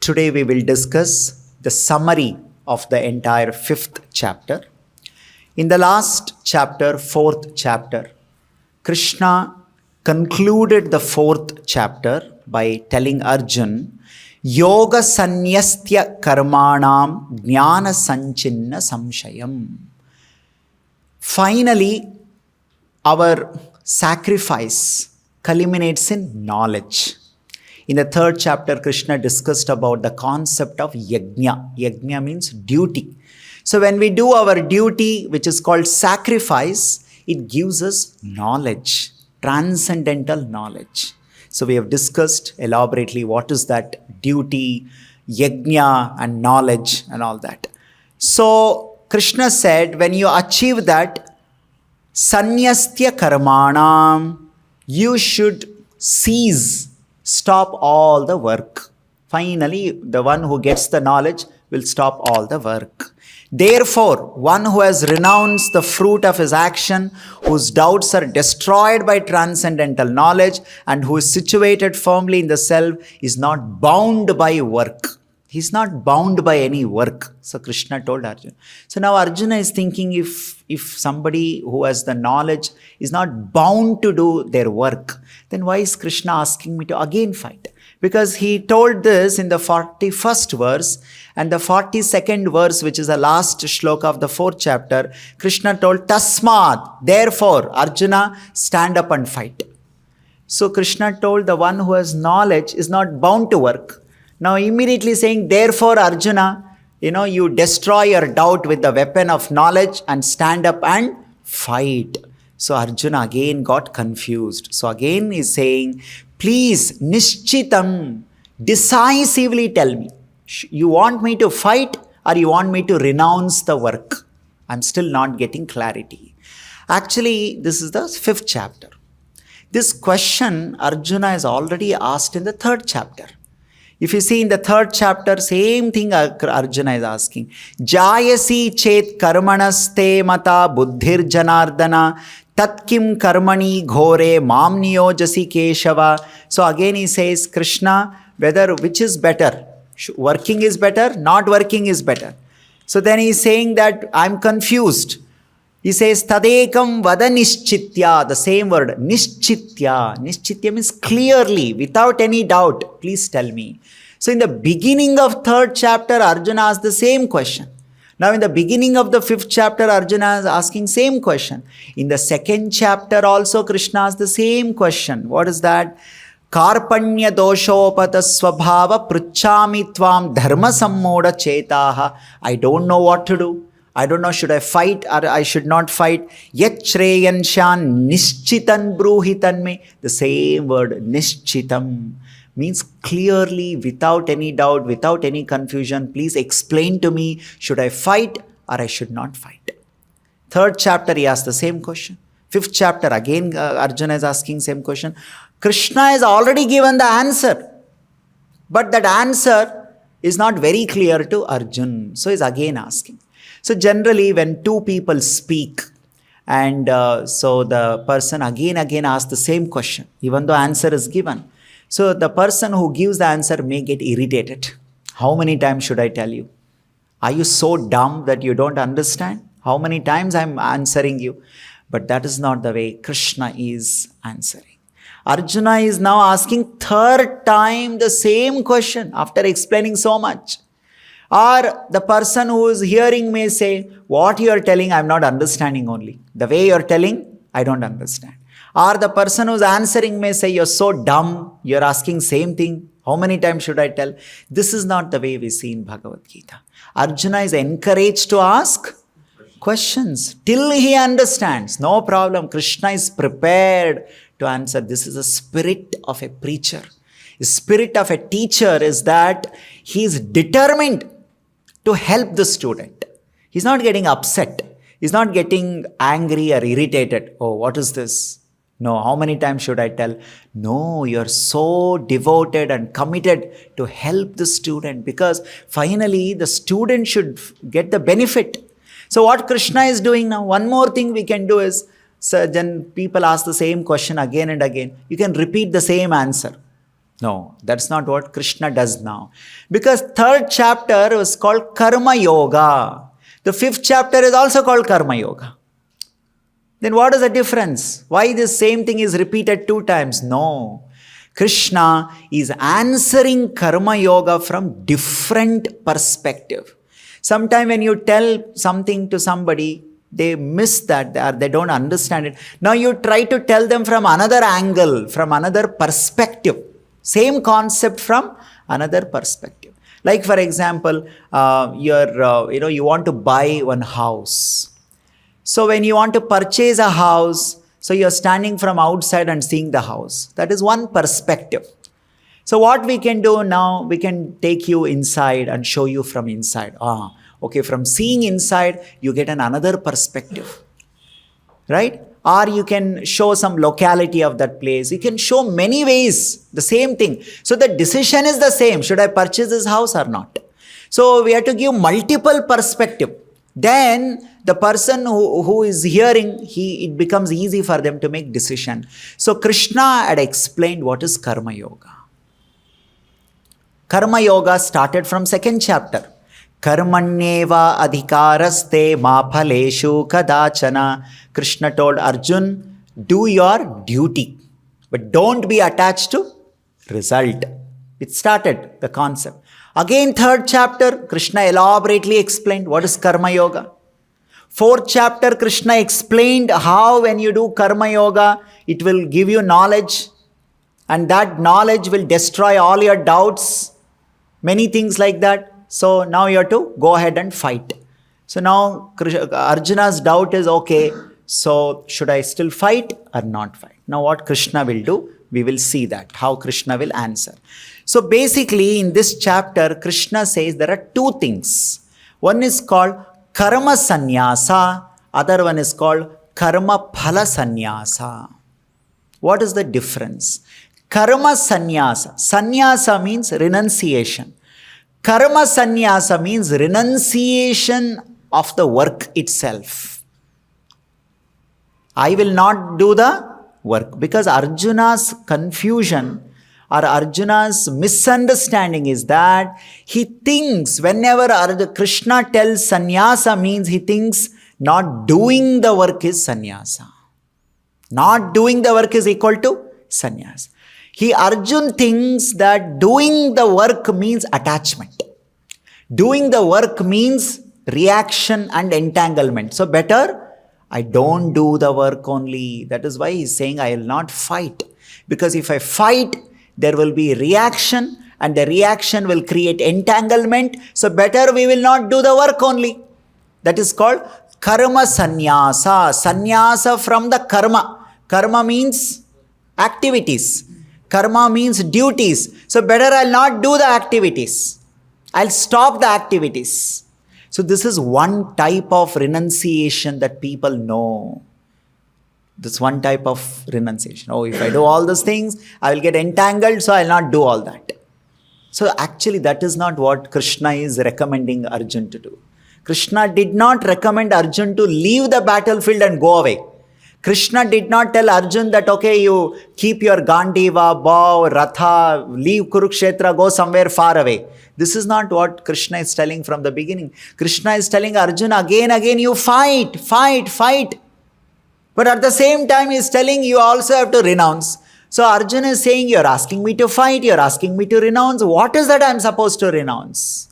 Today we will discuss the summary of the entire 5th chapter. In the last chapter, 4th chapter, Krishna concluded the 4th chapter by telling Arjuna, Yoga sanyastya karmanam jnana sanchinna samshayam. Finally, our sacrifice culminates in knowledge. In the 3rd chapter, Krishna discussed about the concept of yajna. Yajna means duty. So when we do our duty, which is called sacrifice, it gives us knowledge, transcendental knowledge. So we have discussed elaborately what is that duty, yajna and knowledge and all that. So Krishna said, when you achieve that, sanyastya karmanam, you should cease, stop all the work. Finally, the one who gets the knowledge will stop all the work. Therefore, one who has renounced the fruit of his action, whose doubts are destroyed by transcendental knowledge, and who is situated firmly in the self, is not bound by work. He's not bound by any work. So Krishna told Arjuna. So now Arjuna is thinking, if somebody who has the knowledge is not bound to do their work, then why is Krishna asking me to again fight? Because he told this in the 41st verse, and the 42nd verse, which is the last shloka of the 4th chapter, Krishna told, Tasmat, therefore, Arjuna, stand up and fight. So Krishna told the one who has knowledge is not bound to work. Now immediately saying, therefore, Arjuna, you destroy your doubt with the weapon of knowledge and stand up and fight. So Arjuna again got confused. So again he's saying, please, nishchitam, decisively tell me. You want me to fight or you want me to renounce the work? I'm still not getting clarity. Actually, this is the 5th chapter. This question Arjuna has already asked in the 3rd chapter. If you see in the 3rd chapter, same thing Arjuna is asking. Jayasi chet karmanaste mata buddhir janardana tatkim karmani ghore mam niyojasi keshava. So again he says, Krishna, which is better? Working is better, not working is better. So then he's saying that I'm confused. He says, Tadekam vada nishchitya, the same word, nishchitya. Nishchitya means clearly, without any doubt. Please tell me. So in the beginning of 3rd chapter, Arjuna asked the same question. Now in the beginning of the 5th chapter, Arjuna is asking same question. In the 2nd chapter also, Krishna asked the same question. What is that? Karpanya doshopata swabhava pruchami tvam dharma sammoda chetaha. I don't know what to do. I don't know, should I fight or I should not fight? Yat shreyanshan nishchitan bruhitan me. The same word, nishchitam, means clearly, without any doubt, without any confusion. Please explain to me, should I fight or I should not fight? 3rd chapter, he asked the same question. 5th chapter, again Arjuna is asking same question. Krishna has already given the answer. But that answer is not very clear to Arjuna. So he's again asking. So generally when two people speak and so the person again asks the same question, even though answer is given. So the person who gives the answer may get irritated. How many times should I tell you? Are you so dumb that you don't understand? How many times I'm answering you? But that is not the way Krishna is answering. Arjuna is now asking 3rd time the same question after explaining so much. Or the person who is hearing may say, what you are telling, I am not understanding only. The way you are telling, I don't understand. Or the person who is answering may say, you're so dumb, you're asking same thing. How many times should I tell? This is not the way we see in Bhagavad Gita. Arjuna is encouraged to ask questions till he understands. No problem. Krishna is prepared to answer. This is the spirit of a preacher. The spirit of a teacher is that he is determined to help the student. He's not getting upset. He's not getting angry or irritated. Oh, what is this? No, how many times should I tell? No, you're so devoted and committed to help the student because finally the student should get the benefit. So what Krishna is doing now, one more thing we can do is, so then people ask the same question again and again. You can repeat the same answer. No, that's not what Krishna does now. Because third chapter was called Karma Yoga. The fifth chapter is also called Karma Yoga. Then what is the difference? Why the same thing is repeated 2 times? No. Krishna is answering Karma Yoga from different perspective. Sometimes when you tell something to somebody, they miss that or they don't understand it. Now you try to tell them from another angle, from another perspective. Same concept from another perspective. Like for example, you want to buy one house. So when you want to purchase a house, so you're standing from outside and seeing the house. That is one perspective. So what we can do now, we can take you inside and show you from inside. Okay, from seeing inside, you get another perspective. Right? Or you can show some locality of that place. You can show many ways, the same thing. So the decision is the same. Should I purchase this house or not? So we have to give multiple perspective. Then the person who is hearing, it becomes easy for them to make decision. So Krishna had explained what is Karma Yoga. Karma Yoga started from 2nd chapter. Karmanyeva adhikaraste ma phaleshu kadachana. Krishna told Arjun, do your duty, but don't be attached to result. It started the concept. Again, 3rd chapter, Krishna elaborately explained what is Karma Yoga. 4th chapter, Krishna explained how when you do Karma Yoga, it will give you knowledge, and that knowledge will destroy all your doubts, many things like that. So now you have to go ahead and fight. So now Arjuna's doubt is, okay, so should I still fight or not fight? Now what Krishna will do, we will see that, how Krishna will answer. So basically in this chapter, Krishna says there are 2 things. One is called Karma Sannyasa, other one is called Karma Phala Sannyasa. What is the difference? Karma Sannyasa. Sannyasa means renunciation. Karma Sannyasa means renunciation of the work itself. I will not do the work, because Arjuna's confusion or Arjuna's misunderstanding is that he thinks whenever Krishna tells sannyasa means he thinks not doing the work is sannyasa. Not doing the work is equal to sannyasa. Arjun thinks that doing the work means attachment. Doing the work means reaction and entanglement. So better I don't do the work only. That is why he's saying I will not fight. Because if I fight, there will be reaction, and the reaction will create entanglement. So better we will not do the work only. That is called karma sannyasa. Sannyasa from the karma. Karma means activities. Karma means duties. So better I'll not do the activities. I'll stop the activities. So this is one type of renunciation that people know. This one type of renunciation. Oh, if I do all these things, I will get entangled, so I'll not do all that. So actually that is not what Krishna is recommending Arjun to do. Krishna did not recommend Arjun to leave the battlefield and go away. Krishna did not tell Arjun that, okay, you keep your Gandiva, bow, Ratha, leave Kurukshetra, go somewhere far away. This is not what Krishna is telling from the beginning. Krishna is telling Arjun again, you fight. But at the same time, he is telling you also have to renounce. So Arjun is saying, you're asking me to fight, you're asking me to renounce. What is that I'm supposed to renounce?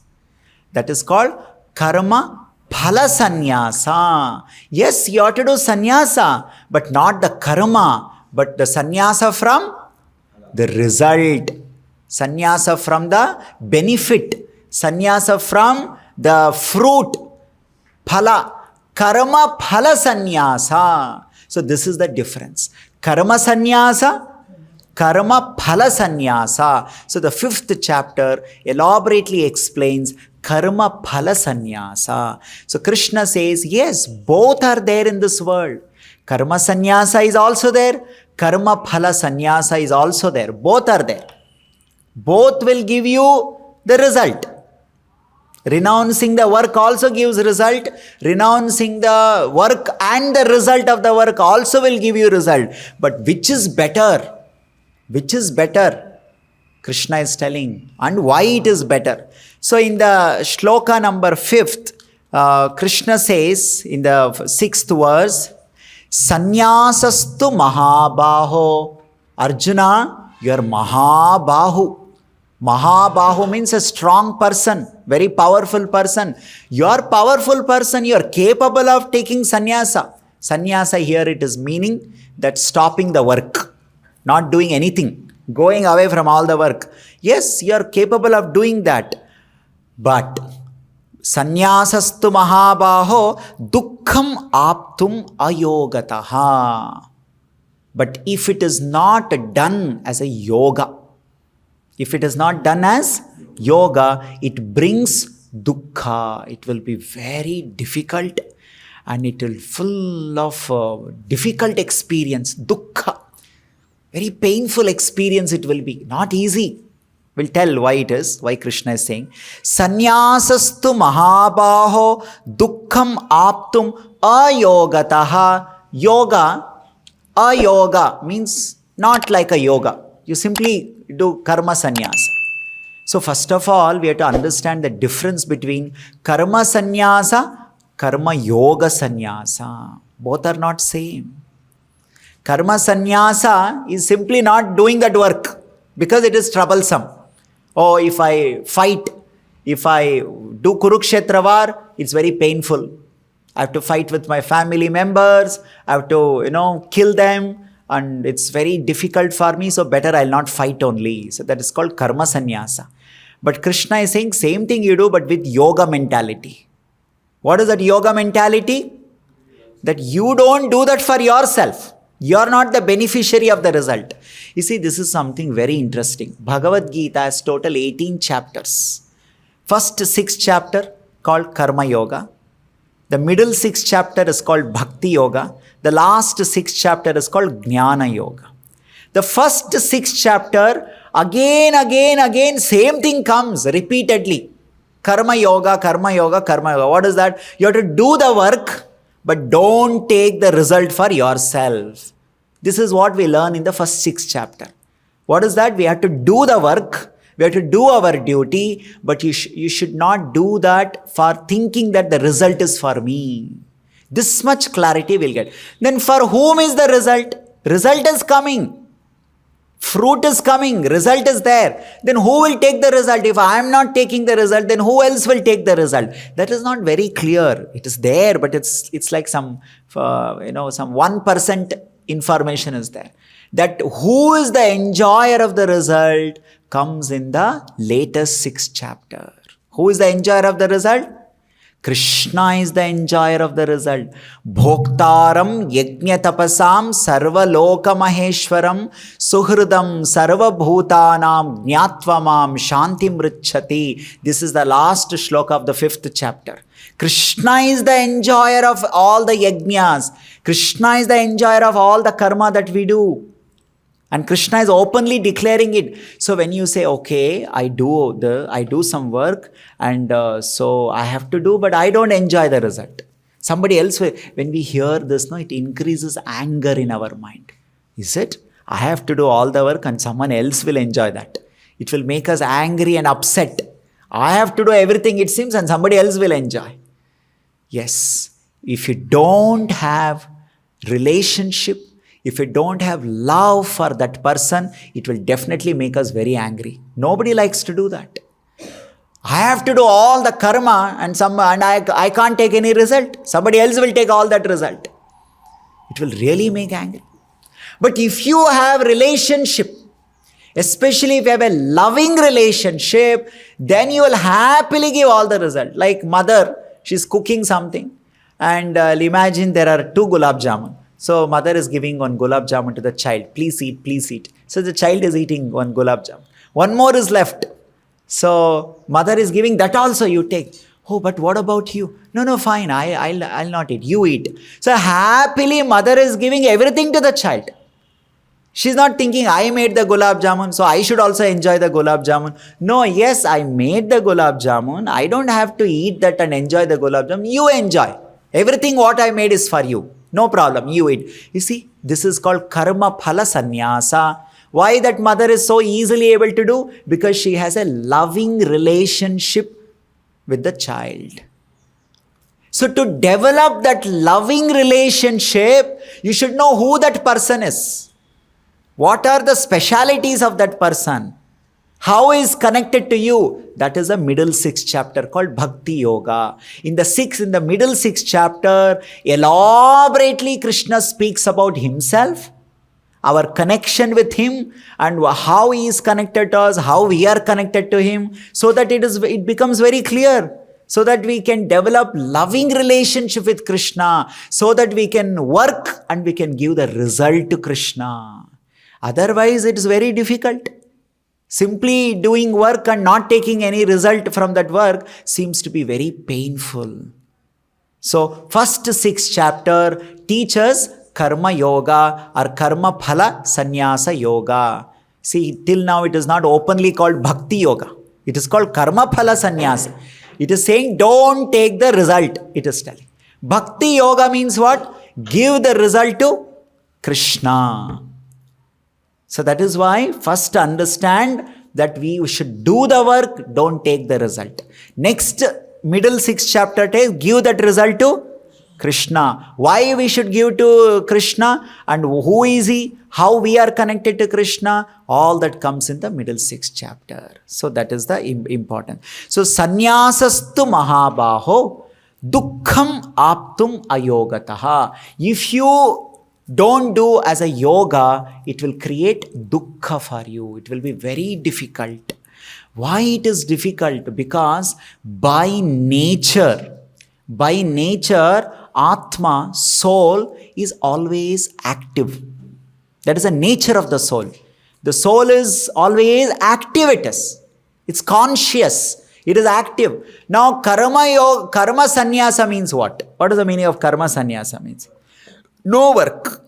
That is called karma phala sannyasa. Yes, you ought to do sannyasa, but not the karma, but the sannyasa from the result. Sannyasa from the benefit. Sannyasa from the fruit. Phala. Karma phala sannyasa. So this is the difference. Karma sannyasa, karma phala sannyasa. So the 5th chapter elaborately explains karma phala sannyasa. So Krishna says, yes, both are there in this world. Karma sannyasa is also there. Karma phala sannyasa is also there. Both are there. Both will give you the result. Renouncing the work also gives result. Renouncing the work and the result of the work also will give you result. But which is better? Which is better? Krishna is telling, and why it is better. So in the shloka number 5th, Krishna says in the 6th verse, Sanyasastu Mahabaho. Arjuna, you are Mahabahu. Mahabahu means a strong person, very powerful person. You are powerful person, you are capable of taking sannyasa. Sannyasa here it is meaning that stopping the work, not doing anything, going away from all the work. Yes, you are capable of doing that. But Sannyasastu Mahabaho Dukkham Aptum Ayogataha. But if it is not done as a yoga, if it is not done as yoga, it brings dukkha. It will be very difficult and it will full of difficult experience. Dukkha. Very painful experience it will be. Not easy. We'll tell why it is, why Krishna is saying. Sannyasastu Mahabaho Dukkham Aptum Ayogataha. Ayoga means not like a yoga. You simply do karma sannyasa. So first of all, we have to understand the difference between karma sannyasa, karma yoga sannyasa. Both are not same. Karma sannyasa is simply not doing that work because it is troublesome. Oh, if I fight, if I do Kurukshetra war, it's very painful. I have to fight with my family members. I have to, kill them. And it's very difficult for me, so better I'll not fight only. So that is called karma sannyasa. But Krishna is saying same thing you do, but with yoga mentality. What is that yoga mentality? That you don't do that for yourself. You're not the beneficiary of the result. You see, this is something very interesting. Bhagavad Gita has total 18 chapters. First 6 chapter called Karma Yoga. The middle 6 chapter is called Bhakti Yoga. The last 6 chapter is called Jnana Yoga. The first 6 chapter, again, same thing comes repeatedly. Karma Yoga, Karma Yoga, Karma Yoga. What is that? You have to do the work, but don't take the result for yourself. This is what we learn in the first 6 chapter. What is that? We have to do the work. We have to do our duty, but you should not do that for thinking that the result is for me. This much clarity we'll get. Then for whom is the result? Result is coming. Fruit is coming. Result is there. Then who will take the result? If I am not taking the result, then who else will take the result? That is not very clear. It is there, but it's like some 1% information is there. That who is the enjoyer of the result comes in the latest 6th chapter. Who is the enjoyer of the result? Krishna is the enjoyer of the result. Bhoktaram yajna tapasam sarva loka maheshwaram suhridam sarva bhutanam jnatvamam shantim richati. This is the last shloka of the 5th chapter. Krishna is the enjoyer of all the yajnas. Krishna is the enjoyer of all the karma that we do. And Krishna is openly declaring it. So when you say, okay, I do some work and so I have to do, but I don't enjoy the result. Somebody else, when we hear this, it increases anger in our mind. Is it? I have to do all the work and someone else will enjoy that. It will make us angry and upset. I have to do everything, it seems, and somebody else will enjoy. Yes, if you don't have relationship, if you don't have love for that person, it will definitely make us very angry. Nobody likes to do that. I have to do all the karma and I can't take any result. Somebody else will take all that result. It will really make angry. But if you have relationship, especially if you have a loving relationship, then you will happily give all the result. Like mother, she's cooking something and imagine there are 2 gulab jamun. So mother is giving 1 gulab jamun to the child. Please eat, please eat. So the child is eating 1 gulab jamun. 1 more is left. So mother is giving that also you take. Oh, but what about you? No, fine. I'll not eat. You eat. So happily mother is giving everything to the child. She's not thinking I made the gulab jamun, so I should also enjoy the gulab jamun. No, yes, I made the gulab jamun. I don't have to eat that and enjoy the gulab jamun. You enjoy. Everything what I made is for you. No problem, you eat. You see, this is called karma phala sannyasa. Why that mother is so easily able to do? Because she has a loving relationship with the child. So to develop that loving relationship, you should know who that person is. What are the specialities of that person? How is connected to you? That is the middle sixth chapter called Bhakti Yoga. In the middle sixth chapter, elaborately Krishna speaks about himself, our connection with him, and how he is connected to us, how we are connected to him, so that it becomes very clear, so that we can develop loving relationship with Krishna, so that we can work and we can give the result to Krishna. Otherwise, it is very difficult. Simply doing work and not taking any result from that work seems to be very painful. So, first sixth chapter teaches Karma Yoga or Karma Phala Sannyasa Yoga. See, till now it is not openly called Bhakti Yoga. It is called Karma Phala Sannyasa. It is saying don't take the result, it is telling. Bhakti Yoga means what? Give the result to Krishna. So that is why first understand that we should do the work, don't take the result. Next, middle sixth chapter give that result to Krishna. Why we should give to Krishna and who is he, how we are connected to Krishna, all that comes in the middle sixth chapter. So that is the important. So sannyasastu mahabaho dukkham aptum ayogataha. If you don't do as a yoga, it will create dukkha for you. It will be very difficult. Why it is difficult? Because by nature, Atma, soul, is always active. That is the nature of the soul. The soul is always active. It's conscious. It is active. Now, karma sannyasa means what? What is the meaning of karma sannyasa means? No work.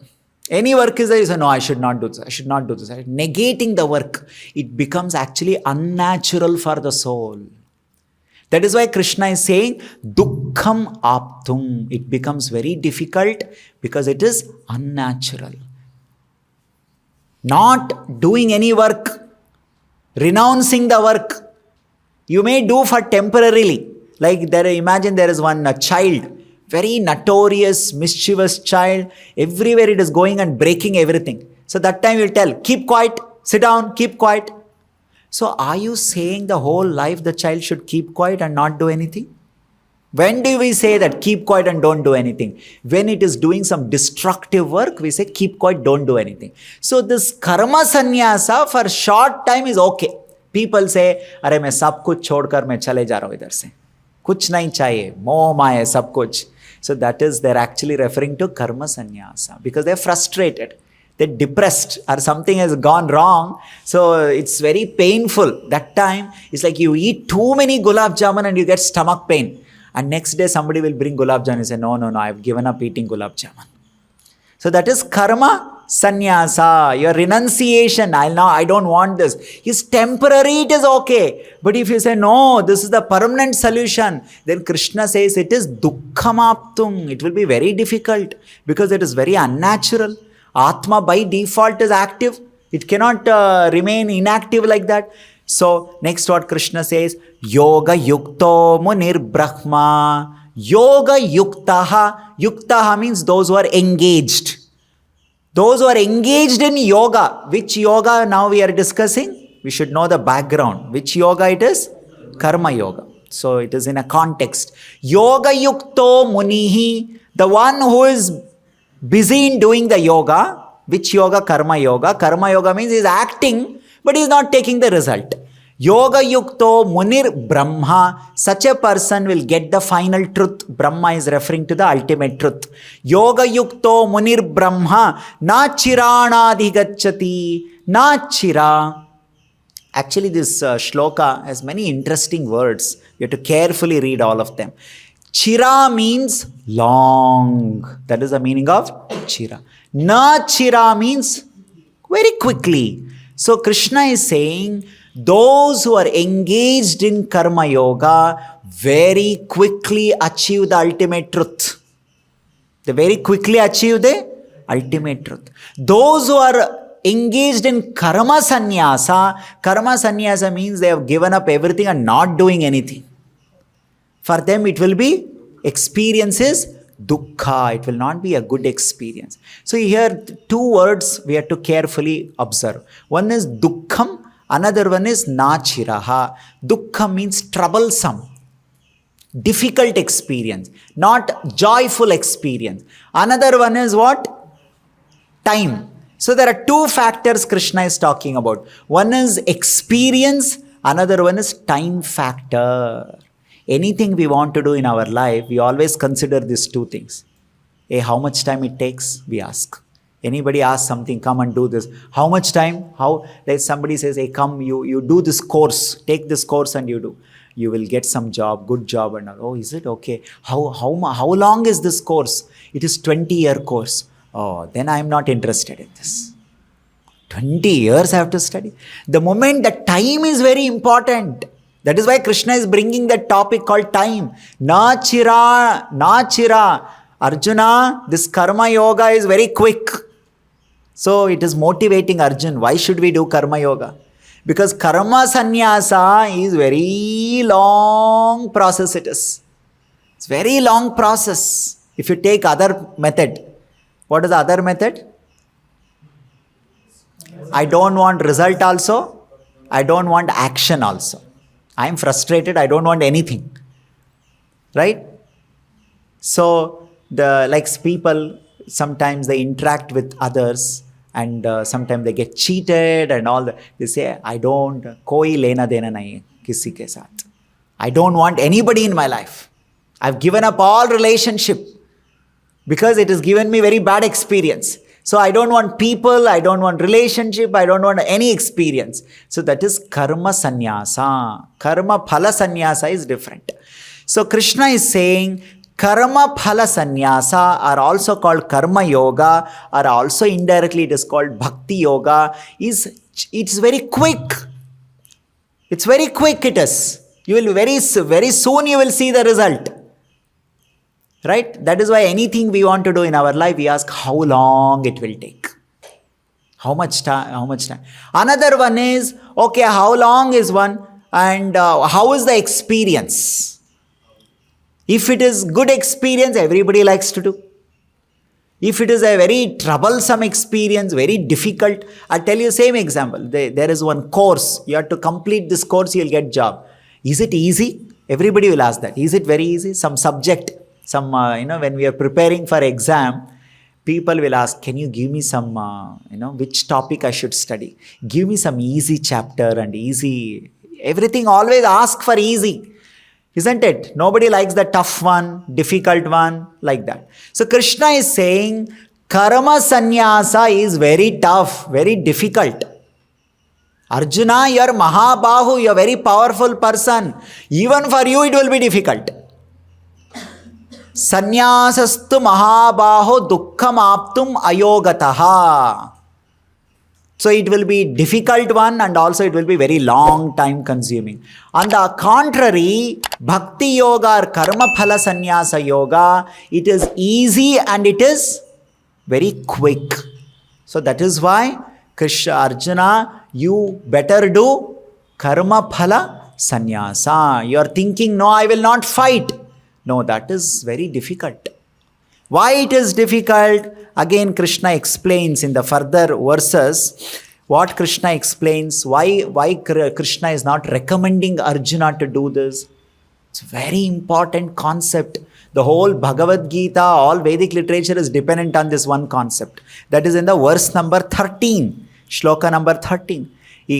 Any work is there, you say, no, I should not do this. I should not do this. Negating the work, it becomes actually unnatural for the soul. That is why Krishna is saying, dukkham aptum. It becomes very difficult because it is unnatural. Not doing any work, renouncing the work, you may do for temporarily. Like imagine there is one child, very notorious, mischievous child. Everywhere it is going and breaking everything. So that time you will tell, keep quiet, sit down, keep quiet. So are you saying the whole life the child should keep quiet and not do anything? When do we say that keep quiet and don't do anything? When it is doing some destructive work, we say keep quiet, don't do anything. So this karma sannyasa for short time is okay. People say, अरे मैं सब कुछ छोड़कर मैं चले जा रहा हूँ इधर से, कुछ नहीं चाहिए, मोह माया सब कुछ. So that is, they're actually referring to karma sannyasa because they're frustrated, they're depressed, or something has gone wrong. So it's very painful. That time, it's like you eat too many gulab jamun and you get stomach pain. And next day somebody will bring gulab jamun and say, no, I've given up eating gulab jamun. So that is karma sannyasa, your renunciation. I don't want this. It's temporary, it is okay. But if you say, no, this is the permanent solution, then Krishna says it is dukkhamaptum. It will be very difficult because it is very unnatural. Atma by default is active. It cannot remain inactive like that. So next what Krishna says, yoga yukto munir brahma. Yoga yuktaha. Yuktaha means those who are engaged. Those who are engaged in yoga. Which yoga now we are discussing? We should know the background. Which yoga it is? Karma yoga. So it is in a context. Yoga yukto munihi. The one who is busy in doing the yoga. Which yoga? Karma yoga. Karma yoga means he is acting, but he is not taking the result. Yoga yukto munir brahma. Such a person will get the final truth. Brahma is referring to the ultimate truth. Yoga yukto munir brahma na chiranadhigacchati na chira. Actually, this shloka has many interesting words. You have to carefully read all of them. Chira means long. That is the meaning of chira. Na chira means very quickly. So Krishna is saying, those who are engaged in karma yoga very quickly achieve the ultimate truth. They very quickly achieve the ultimate truth. Those who are engaged in karma sannyasa means they have given up everything and not doing anything. For them it will be experiences dukkha. It will not be a good experience. So here two words we have to carefully observe. One is dukkham, another one is nachiraha. Dukkha means troublesome, difficult experience, not joyful experience. Another one is what? Time. So there are two factors Krishna is talking about. One is experience, another one is time factor. Anything we want to do in our life, we always consider these two things. Hey, how much time it takes? We ask. Anybody asks something, come and do this. How much time? How? Like somebody says, hey, come, you do this course. Take this course and you do. You will get some job, good job and all. Oh, is it? Okay. How long is this course? It is 20-year course. Oh, then I am not interested in this. 20 years I have to study. The moment the time is very important. That is why Krishna is bringing that topic called time. Nachira. Arjuna, this karma yoga is very quick. So it is motivating Arjuna. Why should we do karma yoga? Because karma sannyasa is very long process it is. It's very long process. If you take other method, what is the other method? I don't want result also. I don't want action also. I am frustrated. I don't want anything. Right? So people, sometimes they interact with others and sometimes they get cheated and all that. They say, I don't, koi lena dena nahi hai kisi ke saath. I don't want anybody in my life. I've given up all relationship because it has given me very bad experience. So I don't want people, I don't want relationship, I don't want any experience. So that is karma sannyasa. Karma phala sannyasa is different. So Krishna is saying karma phala sannyasa are also called karma yoga, or also indirectly it is called bhakti yoga. It's very quick. It's very quick it is. You will very soon you will see the result. Right? That is why anything we want to do in our life, we ask how long it will take. How much time? Another one is, okay, how long is one and how is the experience? If it is good experience, everybody likes to do. If it is a very troublesome experience, very difficult, I'll tell you same example. There is one course. You have to complete this course, you'll get job. Is it easy? Everybody will ask that. Is it very easy? Some subject. When we are preparing for exam, people will ask, can you give me some, which topic I should study? Give me some easy chapter and easy, everything always ask for easy. Isn't it? Nobody likes the tough one, difficult one, like that. So Krishna is saying, karma sannyasa is very tough, very difficult. Arjuna, you are Mahabahu, you are a very powerful person. Even for you it will be difficult. Sannyasastu mahabaho dukkham aptum ayogataha. So it will be difficult one and also it will be very long time consuming. On the contrary, bhakti yoga or karma phala sannyasa yoga, it is easy and it is very quick. So that is why Krishna, Arjuna, you better do karma phala sannyasa. You are thinking, no, I will not fight. No, that is very difficult. Why it is difficult? Again, Krishna explains in the further verses. What Krishna explains, why Krishna is not recommending Arjuna to do this. It's a very important concept. The whole Bhagavad Gita, all Vedic literature is dependent on this one concept. That is in the verse number 13, shloka number 13.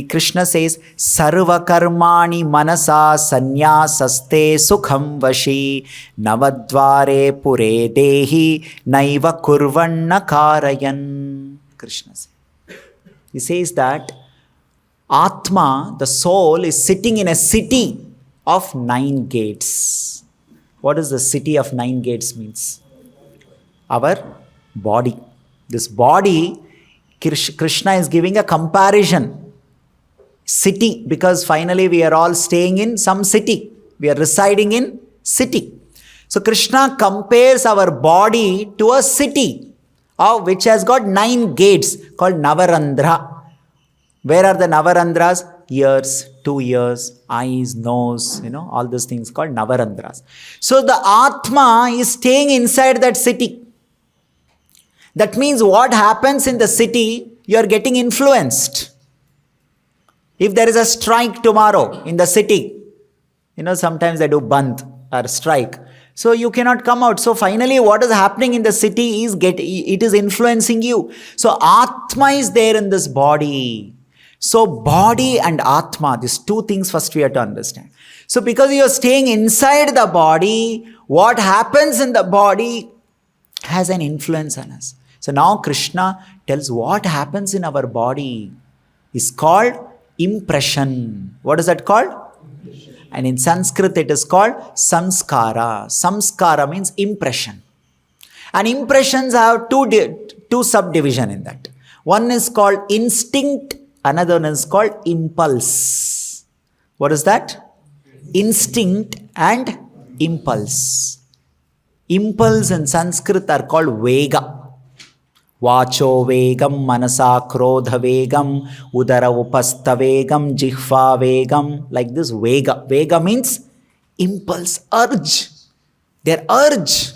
Krishna says, Sarva karmani manasa sanyasaste sukham vashi navadvare pure dehi naiva kurvanna karayan. Krishna says. He says that Atma, the soul, is sitting in a city of 9 gates. What does the city of 9 gates means? Our body. This body, Krishna is giving a comparison. City, because finally we are all staying in some city. We are residing in city. So Krishna compares our body to a city which has got 9 gates called Navarandhra. Where are the Navarandhras? Ears, 2 ears, eyes, nose, all those things called Navarandhras. So the Atma is staying inside that city. That means what happens in the city, you are getting influenced. If there is a strike tomorrow in the city, sometimes they do bandh or strike. So you cannot come out. So finally what is happening in the city is it is influencing you. So Atma is there in this body. So body and Atma, these two things first we have to understand. So because you are staying inside the body, what happens in the body has an influence on us. So now Krishna tells what happens in our body is called impression. What is that called? And in Sanskrit it is called samskara. Samskara means impression. And impressions have two subdivision in that. One is called instinct, another one is called impulse. What is that? Instinct and impulse. Impulse in Sanskrit are called vega. Vacho vegam, manasa krodha vegam, udara upastha vegam, jihva vegam. Like this, vega. Vega means impulse, urge. Their urge.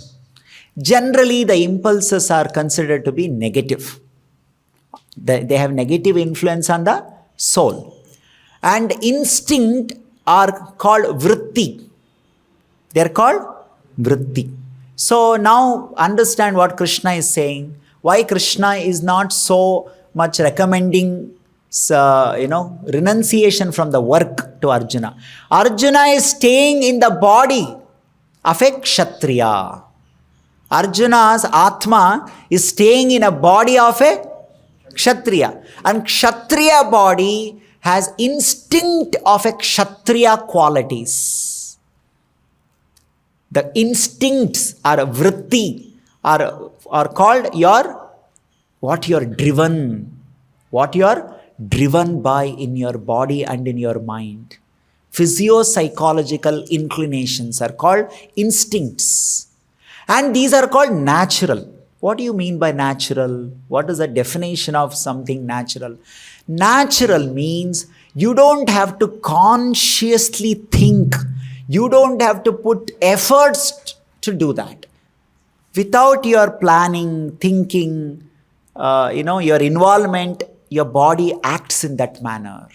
Generally, the impulses are considered to be negative. They have negative influence on the soul. And instinct are called vritti. They are called vritti. So now understand what Krishna is saying. Why Krishna is not so much recommending, renunciation from the work to Arjuna. Arjuna is staying in the body of a Kshatriya. Arjuna's Atma is staying in a body of a Kshatriya. And Kshatriya body has instinct of a Kshatriya qualities. The instincts are vritti, are called what you are driven by in your body and in your mind. Physio-psychological inclinations are called instincts. And these are called natural. What do you mean by natural? What is the definition of something natural? Natural means you don't have to consciously think. You don't have to put efforts to do that. Without your planning, thinking, your involvement, your body acts in that manner.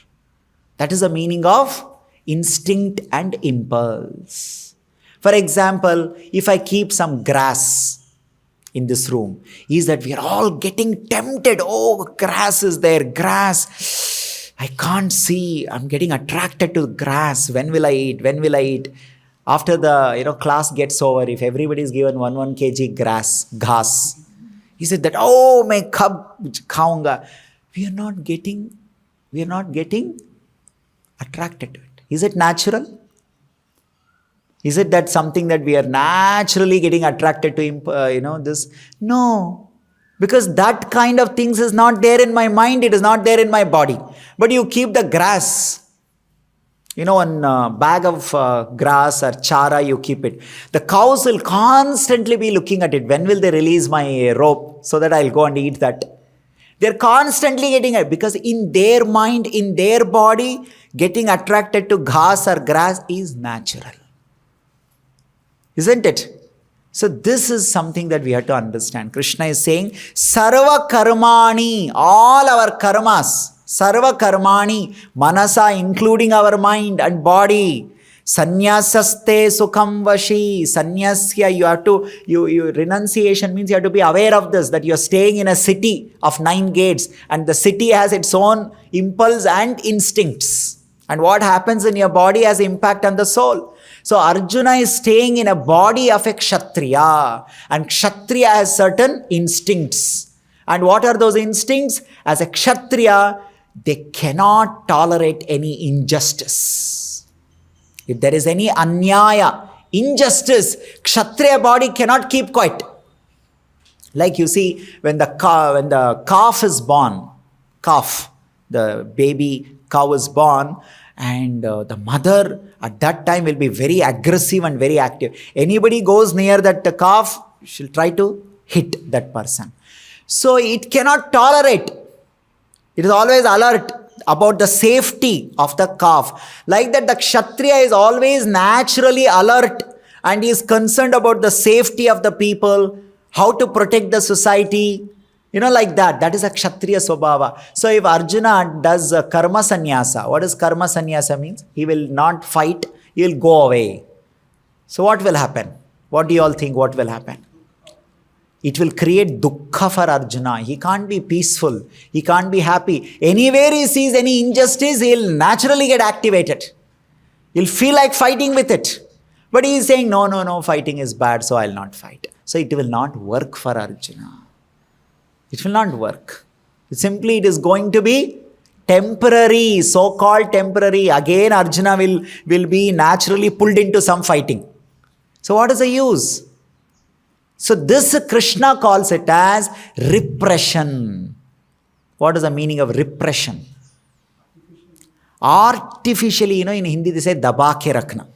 That is the meaning of instinct and impulse. For example, if I keep some grass in this room, is that we are all getting tempted. Oh, grass is there, grass. I can't see. I'm getting attracted to grass. When will I eat? When will I eat? After the class gets over, if everybody is given 1 kg ghas, he said that, oh, my kab khaunga. We are not getting attracted to it. Is it natural? Is it that something that we are naturally getting attracted to, this? No. Because that kind of things is not there in my mind, it is not there in my body. But you keep the grass. One bag of grass or chara, you keep it. The cows will constantly be looking at it. When will they release my rope so that I'll go and eat that? They're constantly getting it because in their mind, in their body, getting attracted to ghas or grass is natural. Isn't it? So this is something that we have to understand. Krishna is saying, Sarva Karmani, all our karmas, Sarva Karmani, Manasa, including our mind and body, Sanyasaste Sukham Vashi, Sanyasya, you renunciation means you have to be aware of this, that you are staying in a city of 9 gates and the city has its own impulse and instincts. And what happens in your body has impact on the soul. So Arjuna is staying in a body of a Kshatriya, and Kshatriya has certain instincts. And what are those instincts? As a Kshatriya, they cannot tolerate any injustice. If there is any anyaya, injustice, Kshatriya body cannot keep quiet. Like you see, when the calf is born, the baby cow is born, and the mother at that time will be very aggressive and very active. Anybody goes near that calf, she'll try to hit that person. So it cannot tolerate. It is always alert about the safety of the calf. Like that, the Kshatriya is always naturally alert and is concerned about the safety of the people, how to protect the society, like that. That is a Kshatriya Swabhava. So if Arjuna does karma sannyasa, what does karma sannyasa means? He will not fight, he will go away. So what will happen? What do you all think what will happen? It will create dukkha for Arjuna. He can't be peaceful. He can't be happy. Anywhere he sees any injustice, he'll naturally get activated. He'll feel like fighting with it. But he is saying, no, fighting is bad, so I'll not fight. So it will not work for Arjuna. It will not work. It is going to be temporary, so-called temporary. Again, Arjuna will be naturally pulled into some fighting. So what is the use? So this Krishna calls it as repression. What is the meaning of repression? Artificially, in Hindi they say daba ke rakhna.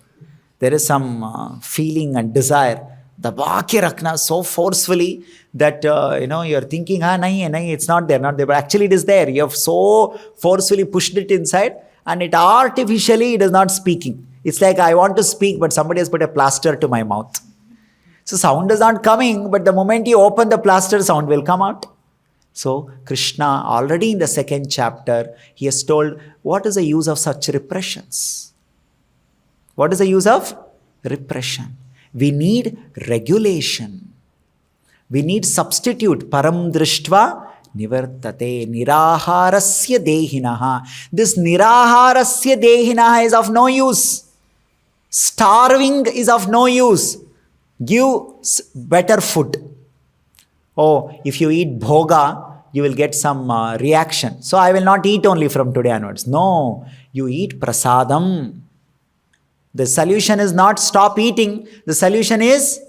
There is some feeling and desire. Daba ke rakhna so forcefully that, you're thinking, nahi, it's not there. But actually it is there. You have so forcefully pushed it inside and it is not speaking. It's like I want to speak but somebody has put a plaster to my mouth. So sound is not coming, but the moment you open the plaster, sound will come out. So Krishna, already in the 2nd chapter, he has told what is the use of such repressions. What is the use of repression? We need regulation. We need substitute. Param drishtva nivartate niraharasya dehinaha. This niraharasya dehinaha is of no use. Starving is of no use. Give better food. If you eat bhoga, you will get some reaction. So I will not eat only from today onwards. No, you eat prasadam. The solution is not stop eating. The solution is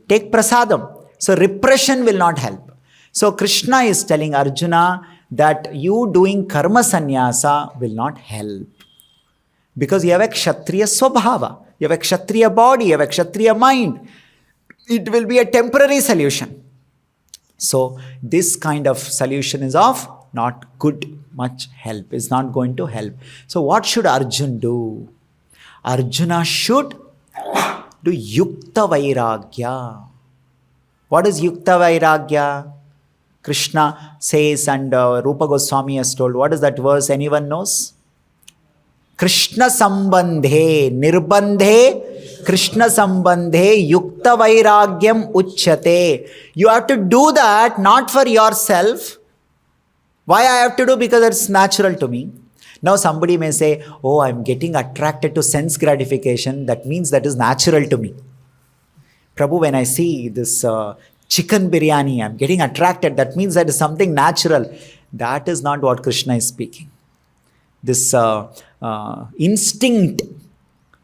take prasadam. So repression will not help. So Krishna is telling Arjuna that you doing karma sannyasa will not help. Because you have a Kshatriya Swabhava. You have a Kshatriya body. You have a Kshatriya mind. It will be a temporary solution. So this kind of solution is of not much help. It's not going to help. So what should Arjuna do? Arjuna should do Yukta Vairagya. What is Yukta Vairagya? Krishna says and Rupa Goswami has told. What is that verse? Anyone knows? Krishna Sambandhe Nirbandhe Krishna Sambandhe Yukta Vairagyam Uchyate. You have to do that not for yourself. Why I have to do? Because it's natural to me. Now somebody may say, I'm getting attracted to sense gratification. That means that is natural to me. Prabhu, when I see this chicken biryani, I'm getting attracted. That means that is something natural. That is not what Krishna is speaking. This instinct,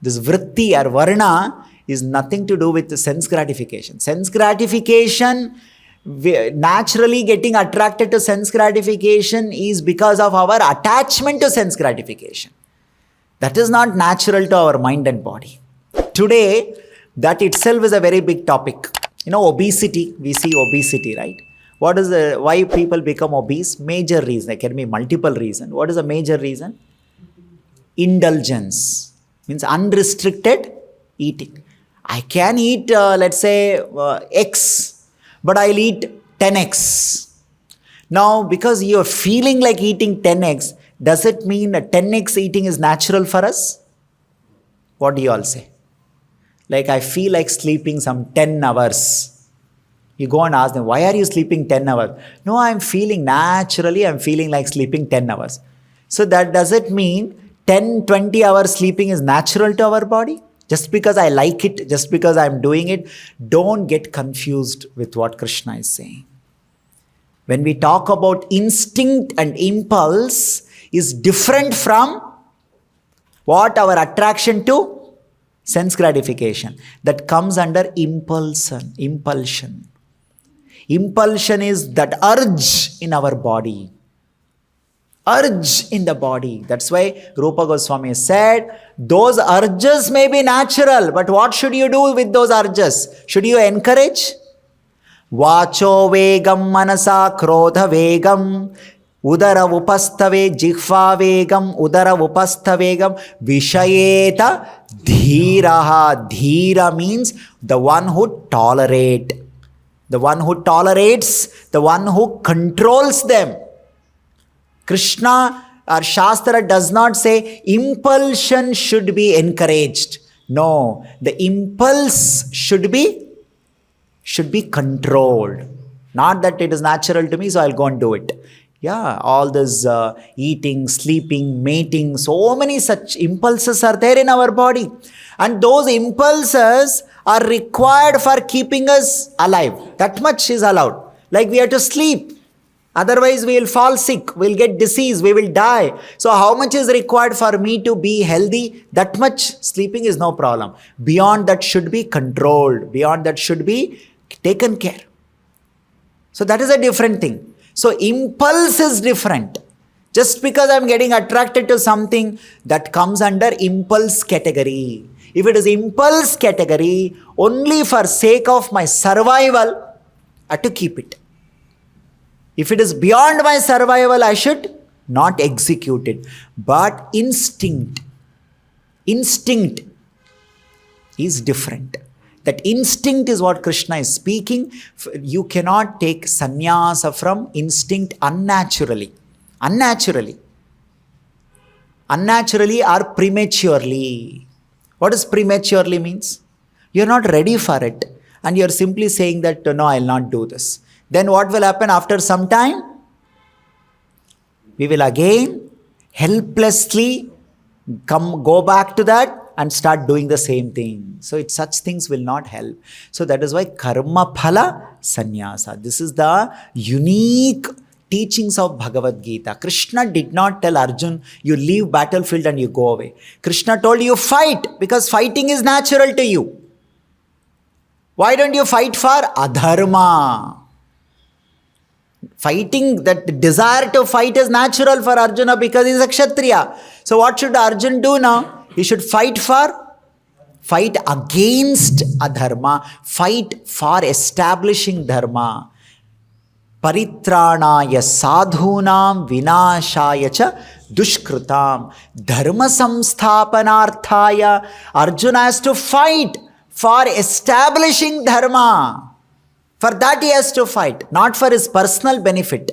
this vritti or varna is nothing to do with the sense gratification. Sense gratification, naturally getting attracted to sense gratification is because of our attachment to sense gratification. That is not natural to our mind and body. Today, that itself is a very big topic. Obesity, we see obesity, right? Why people become obese? Major reason. There can be multiple reasons. What is the major reason? Indulgence. Means unrestricted eating. I can eat, let's say, X, but I'll eat 10X. Now, because you're feeling like eating 10X, does it mean that 10X eating is natural for us? What do you all say? Like, I feel like sleeping some 10 hours. You go and ask them, why are you sleeping 10 hours? No, I'm feeling like sleeping 10 hours. So that does it mean 10, 20 hours sleeping is natural to our body? Just because I like it, just because I'm doing it, don't get confused with what Krishna is saying. When we talk about instinct and impulse is different from what our attraction to sense gratification. That comes under impulsion. Impulsion is that urge in our body. Urge in the body. That's why Rupa Goswami said, those urges may be natural, but what should you do with those urges? Should you encourage? Vacho vegam manasa krodha vegam. Udara upastave jihva vegam. Udara upasthavegam vishayeta dhiraha. Dhira means the one who tolerate. The one who tolerates, the one who controls them. Krishna or Shastra does not say impulsion should be encouraged. No, the impulse should be controlled. Not that it is natural to me, so I'll go and do it. Yeah, all this eating, sleeping, mating, so many such impulses are there in our body. And those impulses are required for keeping us alive. That much is allowed. Like we have to sleep. Otherwise, we will fall sick, we will get disease, we will die. So how much is required for me to be healthy? That much sleeping is no problem. Beyond that should be controlled. Beyond that should be taken care. So that is a different thing. So impulse is different. Just because I am getting attracted to something, that comes under impulse category. If it is impulse category, only for sake of my survival, I have to keep it. If it is beyond my survival, I should not execute it. But instinct is different. That instinct is what Krishna is speaking. You cannot take sannyasa from instinct unnaturally or prematurely. What does prematurely means? You are not ready for it and you are simply saying that no, I will not do this. Then what will happen after some time? We will again helplessly go back to that and start doing the same thing. So such things will not help. So that is why karma phala sannyasa. This is the unique teachings of Bhagavad Gita. Krishna did not tell Arjuna, you leave battlefield and you go away. Krishna told you fight, because fighting is natural to you. Why don't you fight for adharma? Fighting, that desire to fight is natural for Arjuna because he is a Kshatriya. So what should Arjuna do now? He should fight against adharma, fight for establishing dharma. Paritranaya sadhunam vinashaya cha dushkritam. Dharma samsthapanarthaya. Arjuna has to fight for establishing dharma. For that he has to fight, not for his personal benefit.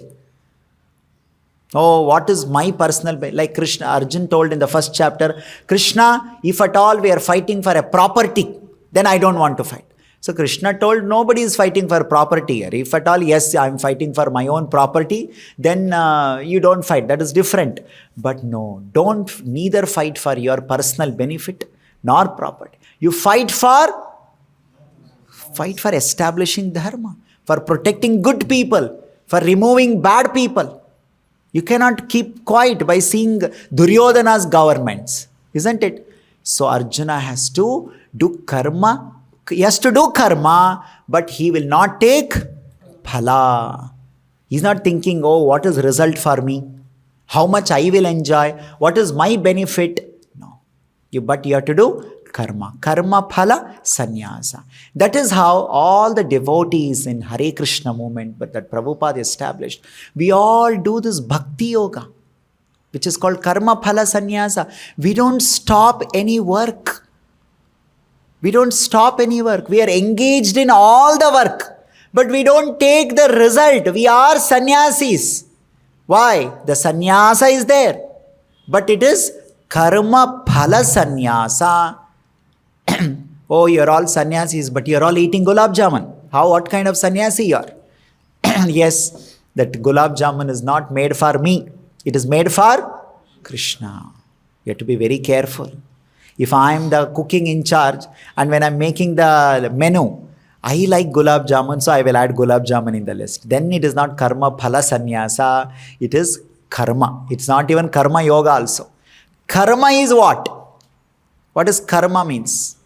Oh, what is my personal benefit? Like Krishna, Arjuna told in the first chapter, Krishna, if at all we are fighting for a property, then I don't want to fight. So Krishna told nobody is fighting for property here. If at all, yes, I am fighting for my own property, then you don't fight. That is different. But no, don't neither fight for your personal benefit nor property. You fight for establishing dharma, for protecting good people, for removing bad people. You cannot keep quiet by seeing Duryodhana's governments, isn't it? So Arjuna has to do karma. He has to do karma, but he will not take phala. He's not thinking, oh, what is result for me? How much I will enjoy? What is my benefit? No. But you have to do karma. Karma phala sannyasa. That is how all the devotees in Hare Krishna movement, but that Prabhupada established, we all do this bhakti yoga, which is called karma phala sannyasa. We don't stop any work. We don't stop any work. We are engaged in all the work, but we don't take the result. We are sannyasis. Why? The sannyasa is there, but it is karma phala sannyasa. Oh, you're all sannyasis, but you're all eating gulab jamun. What kind of sannyasi you are? Yes, that gulab jamun is not made for me. It is made for Krishna. You have to be very careful. If I am the cooking in charge and when I'm making the menu, I like gulab jamun, so I will add gulab jamun in the list. Then it is not karma phala sannyasa. It is karma. It's not even karma yoga also. Karma is what? What does karma means?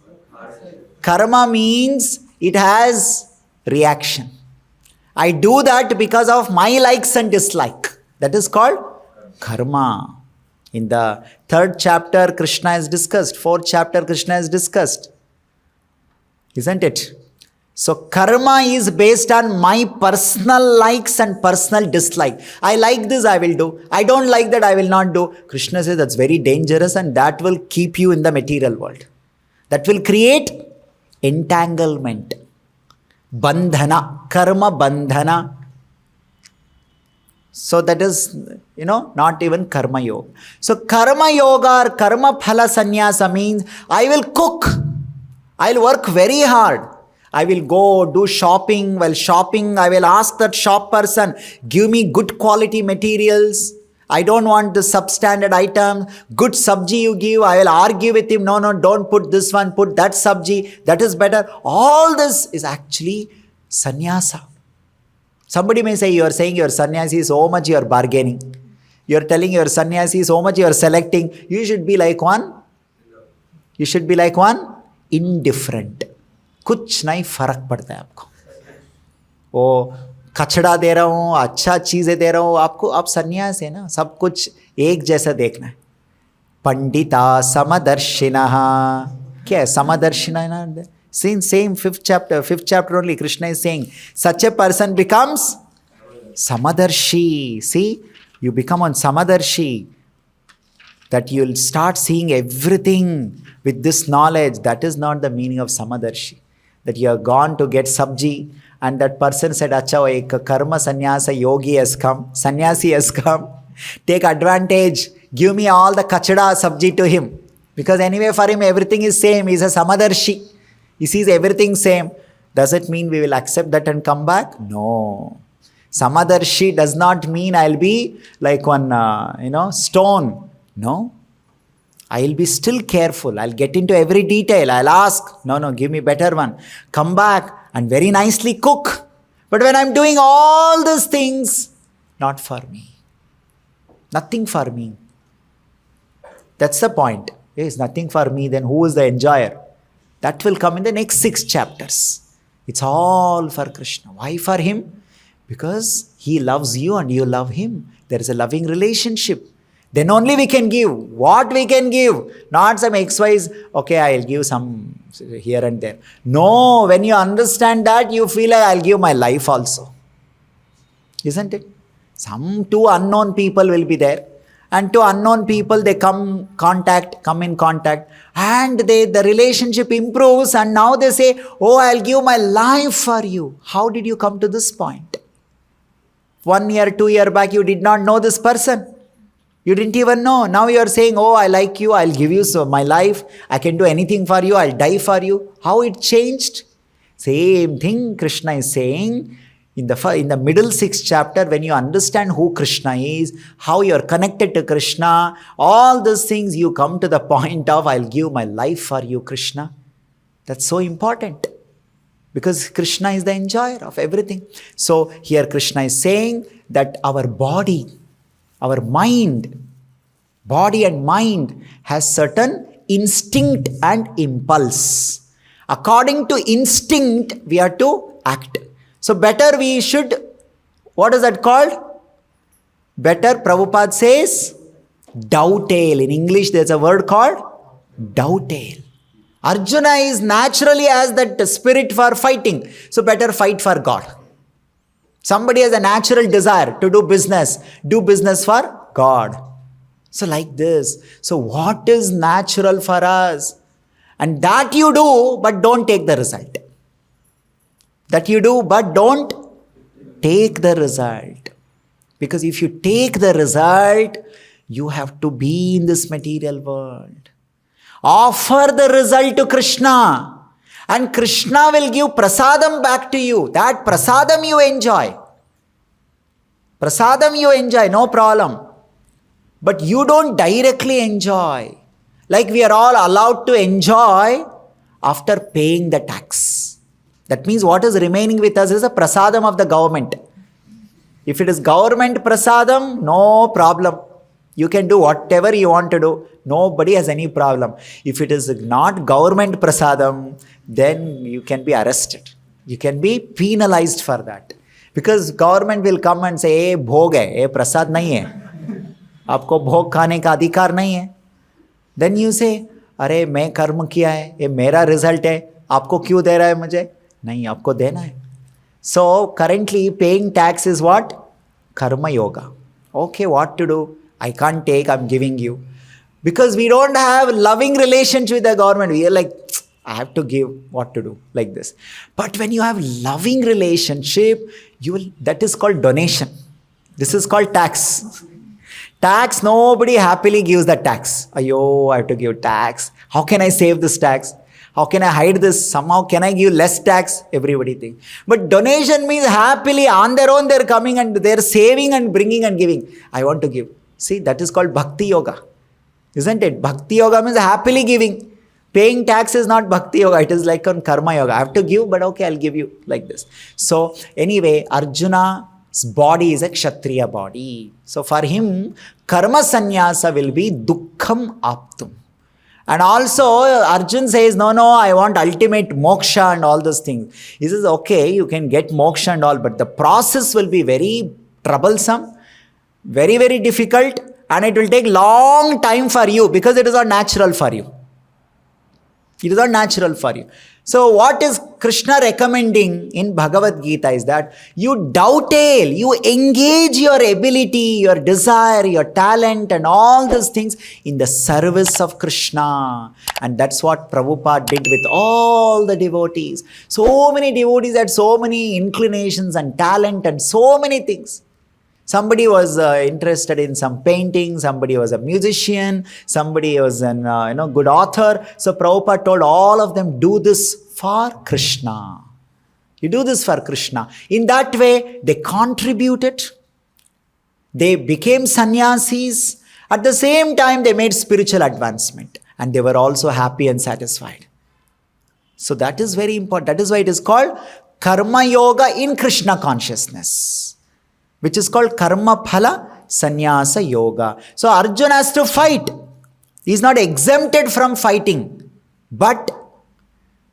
Karma means it has reaction. I do that because of my likes and dislike. That is called karma. In the 3rd chapter, Krishna has discussed. 4th chapter, Krishna has discussed. Isn't it? So karma is based on my personal likes and personal dislike. I like this, I will do. I don't like that, I will not do. Krishna says that's very dangerous, and that will keep you in the material world. That will create entanglement. Bandhana, karma bandhana. So that is, not even karma yoga. So karma yoga or karma phala sannyasa means I will cook. I'll work very hard. I will go do shopping. While shopping, I will ask that shop person, give me good quality materials. I don't want the substandard item. Good sabji you give. I will argue with him. No, don't put this one. Put that sabji. That is better. All this is actually sannyasa. Somebody may say, you are saying your sannyasi is so much you are bargaining. You are telling your sannyasi is so much you are selecting. You should be like one. You should be like one indifferent. कुछ नहीं फर्क पड़ता है आपको. वो कचड़ा दे रहा हूँ, अच्छा चीज़ें दे रहा हूँ आपको, आप सन्यास है ना, सब कुछ एक जैसा देखना है. पंडिता समदर्शिनः. क्या है समदर्शिनः ना? Same fifth chapter only, Krishna is saying, such a person becomes Samadarshi. See, you become on Samadarshi. That you'll start seeing everything with this knowledge. That is not the meaning of Samadarshi. That you have gone to get sabji, and that person said, Acha, ek karma sannyasa yogi has come, sannyasi has come. Take advantage. Give me all the kachada sabji to him. Because anyway for him everything is same. He is a Samadarshi. He sees everything same. Does it mean we will accept that and come back? No. Samadarshi does not mean I'll be like one, stone. No. I'll be still careful. I'll get into every detail. I'll ask, no, give me better one. Come back and very nicely cook. But when I'm doing all these things, not for me. Nothing for me. That's the point. It's nothing for me, then who is the enjoyer? That will come in the next 6 chapters. It's all for Krishna. Why for him? Because he loves you and you love him. There is a loving relationship. Then only we can give. What we can give? Not some XYs, okay, I'll give some here and there. No, when you understand that, you feel like I'll give my life also. Isn't it? Some 2 unknown people will be there. And 2 unknown people, they come in contact. And the relationship improves. And now they say, oh, I'll give my life for you. How did you come to this point? 1 year, 2 years back, you did not know this person. You didn't even know. Now you are saying, oh, I like you, I'll give you my life, I can do anything for you, I'll die for you. How it changed? Same thing Krishna is saying in the middle 6th chapter. When you understand who Krishna is, how you are connected to Krishna, all these things, you come to the point of, I'll give my life for you, Krishna. That's so important. Because Krishna is the enjoyer of everything. So here Krishna is saying that our body and mind has certain instinct and impulse. According to instinct, we are to act. So better we should, what is that called? Better, Prabhupada says, dovetail. In English, there's a word called dovetail. Arjuna is naturally has that spirit for fighting. So better fight for God. Somebody has a natural desire to do business for God. So like this. So what is natural for us? And that you do, but don't take the result. That you do, but don't take the result. Because if you take the result, you have to be in this material world. Offer the result to Krishna. And Krishna will give prasadam back to you. That prasadam you enjoy. Prasadam you enjoy, no problem. But you don't directly enjoy. Like we are all allowed to enjoy after paying the tax. That means what is remaining with us is a prasadam of the government. If it is government prasadam, no problem. You can do whatever you want to do. Nobody has any problem. If it is not government prasadam, then you can be arrested. You can be penalized for that. Because government will come and say, "Hey, bhog hai, hey, prasad nahi hai. Aapko bhog khane ka adhikar nahi hai." Then you say, "Arey, main karma kiya hai, ye mera result hai. Aapko kyun de raha hai mujhe?" नहीं, आपको देना है. So currently paying tax is what? Karma yoga. Okay, what to do? I can't take, I'm giving you. Because we don't have loving relationship with the government. We are like, I have to give, what to do, like this. But when you have loving relationship, that is called donation. This is called tax. Tax, nobody happily gives the tax. Ayo, I have to give tax. How can I save this tax? How can I hide this? Somehow can I give less tax? Everybody thinks. But donation means happily on their own they're coming and they're saving and bringing and giving. I want to give. See, that is called bhakti yoga. Isn't it? Bhakti yoga means happily giving. Paying tax is not bhakti yoga. It is like on karma yoga. I have to give, but okay, I'll give you like this. So anyway, Arjuna's body is a kshatriya body. So for him, karma sannyasa will be dukkham aptum. And also Arjun says, no, I want ultimate moksha and all those things. He says, okay, you can get moksha and all, but the process will be very troublesome, very, very difficult, and it will take long time for you because it is not natural for you. It is not natural for you. So what is Krishna recommending in Bhagavad Gita is that you dovetail, you engage your ability, your desire, your talent and all those things in the service of Krishna. And that's what Prabhupada did with all the devotees. So many devotees had so many inclinations and talent and so many things. Somebody was interested in some painting, somebody was a musician, somebody was an good author. So Prabhupada told all of them, do this for Krishna. You do this for Krishna. In that way, they contributed. They became sannyasis. At the same time, they made spiritual advancement. And they were also happy and satisfied. So that is very important. That is why it is called Karma Yoga in Krishna consciousness, which is called Karma Phala Sannyasa Yoga. So Arjuna has to fight. He is not exempted from fighting. But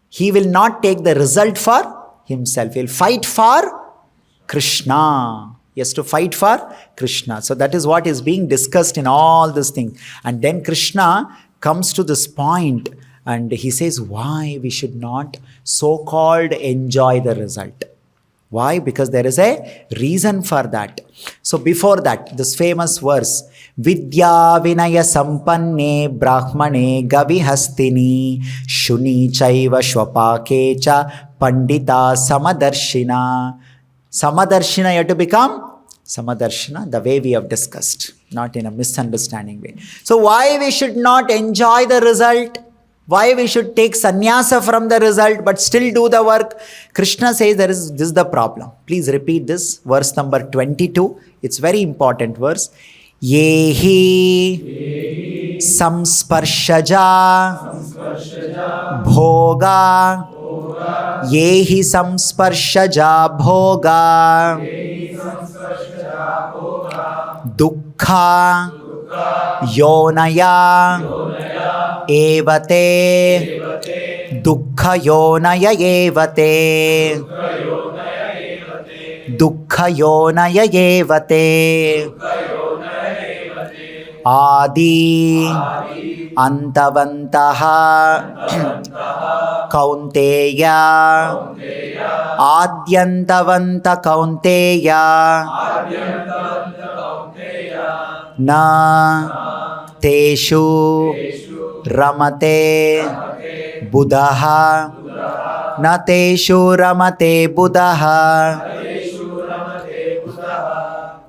he will not take the result for himself. He will fight for Krishna. He has to fight for Krishna. So that is what is being discussed in all these things. And then Krishna comes to this point and he says why we should not so-called enjoy the result. Why? Because there is a reason for that. So before that, this famous verse, Vidya Vinaya Sampanne Brahmane Gavihastini Shuni Chaiva Shwapakecha Pandita Samadarshina. Samadarshina, you have to become Samadarshina, the way we have discussed, not in a misunderstanding way. So why we should not enjoy the result? Why we should take sannyasa from the result but still do the work? Krishna says this is the problem. Please repeat this, verse number 22. It's very important verse. Yehi samsparshaja bhoga. Yehi samsparshaja bhoga. Dukkha yonaya evate dukkha yonaya evate dukkha yonaya evate adi antavantaha kaunteya adyantavanta kaunteya na teshu ramate buddhaha na teshu ramate buddhaha.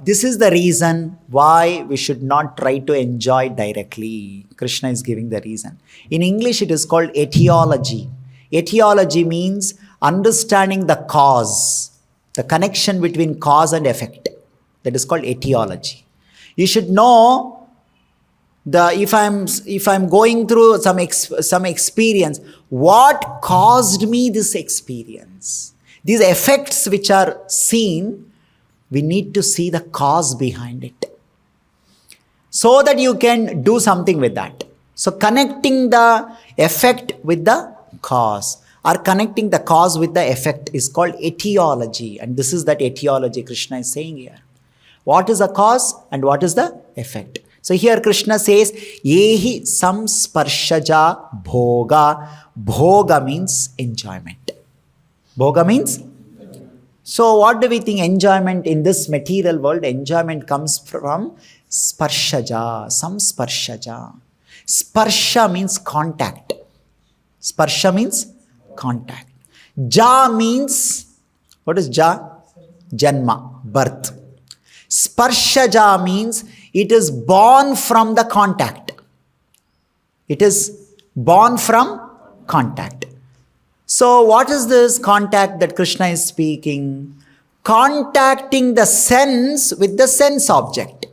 This is the reason why we should not try to enjoy directly. Krishna is giving the reason. In English, it is called etiology. Etiology means understanding the cause, the connection between cause and effect. That is called etiology. You should know if I'm going through some experience, what caused me this experience? These effects which are seen, we need to see the cause behind it, so that you can do something with that. So connecting the effect with the cause, or connecting the cause with the effect, is called etiology. And this is that etiology Krishna is saying here. What is the cause and what is the effect? So here Krishna says, Yehi samsparshaja bhoga. Bhoga means enjoyment. Bhoga means? So what do we think enjoyment in this material world? Enjoyment comes from sparshaja, some sparshaja. Sparsha means contact. Sparsha means contact. Ja means, what is ja? Janma, birth. Sparshaja means it is born from the contact. It is born from contact. So what is this contact that Krishna is speaking? Contacting the sense with the sense object.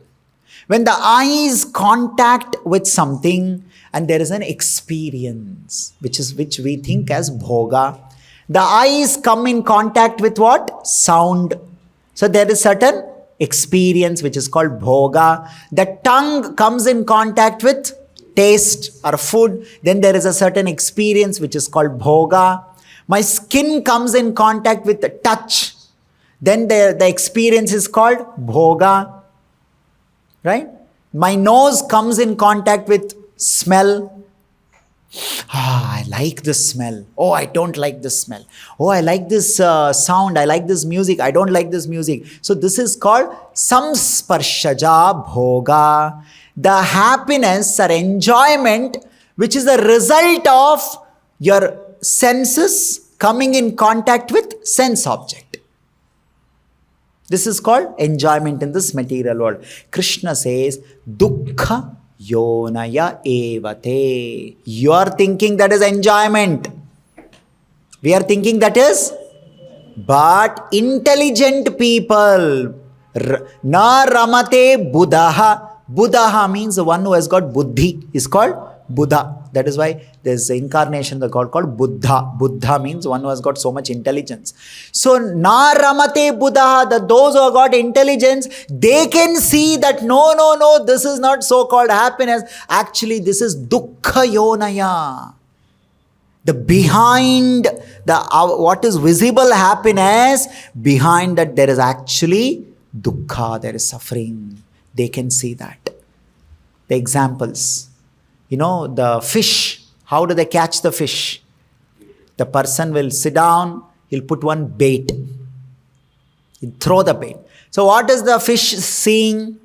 When the eyes contact with something and there is an experience, which we think as bhoga. The eyes come in contact with what? Sound. So there is certain experience which is called bhoga. The tongue comes in contact with taste or food. Then there is a certain experience which is called bhoga. My skin comes in contact with the touch. Then the experience is called bhoga. Right? My nose comes in contact with smell. I like this smell. Oh, I don't like this smell. Oh, I like this sound. I like this music. I don't like this music. So this is called samsparshaja bhoga. The happiness or enjoyment which is the result of your senses coming in contact with sense object. This is called enjoyment in this material world. Krishna says, dukkha yonaya evate. You are thinking that is enjoyment. We are thinking that is. But intelligent people, na ramate buddha. Buddha means the one who has got buddhi is called Buddha. That is why there is an incarnation the God called Buddha. Buddha means one who has got so much intelligence. So na ramate Buddha, those who have got intelligence, they can see that no, this is not so-called happiness. Actually, this is dukkha yonaya. The behind what is visible happiness, behind that there is actually dukkha, there is suffering. They can see that. The examples. The fish, how do they catch the fish? The person will sit down, he'll put one bait. He'll throw the bait. So what is the fish seeing?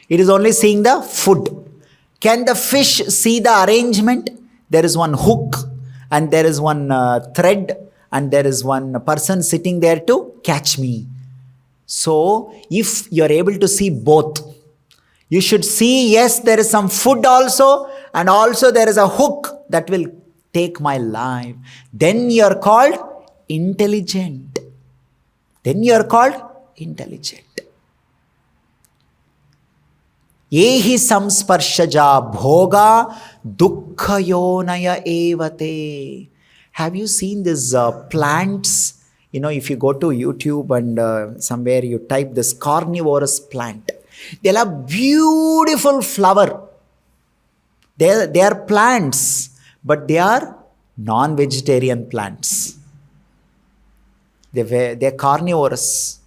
It is only seeing the food. Can the fish see the arrangement? There is one hook and there is one thread and there is one person sitting there to catch me. So if you're able to see both, you should see, yes, there is some food also, and also there is a hook that will take my life. Then you are called intelligent. Yehi samsparshaja bhoga dukkha yonaya evate. Have you seen these plants? If you go to YouTube and somewhere you type this carnivorous plant, they'll have beautiful flower. They are plants, but they are non-vegetarian plants. They're carnivorous.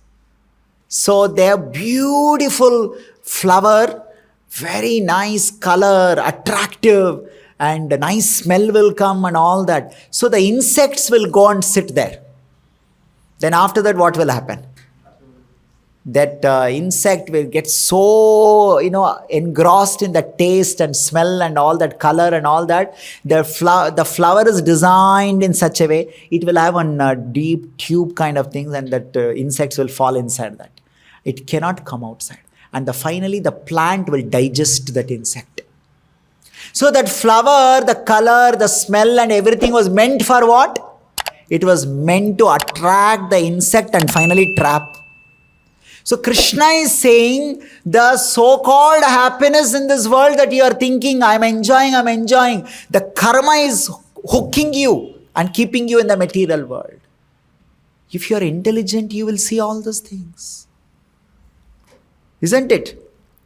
So they have beautiful flower, very nice color, attractive, and a nice smell will come and all that. So the insects will go and sit there. Then after that, what will happen? That insect will get so, engrossed in the taste and smell and all that color and all that. The flower is designed in such a way, it will have a deep tube kind of things, and that insects will fall inside that. It cannot come outside. And finally, the plant will digest that insect. So that flower, the color, the smell and everything was meant for what? It was meant to attract the insect and finally trap. So Krishna is saying the so-called happiness in this world that you are thinking, I'm enjoying. The karma is hooking you and keeping you in the material world. If you are intelligent, you will see all those things. Isn't it?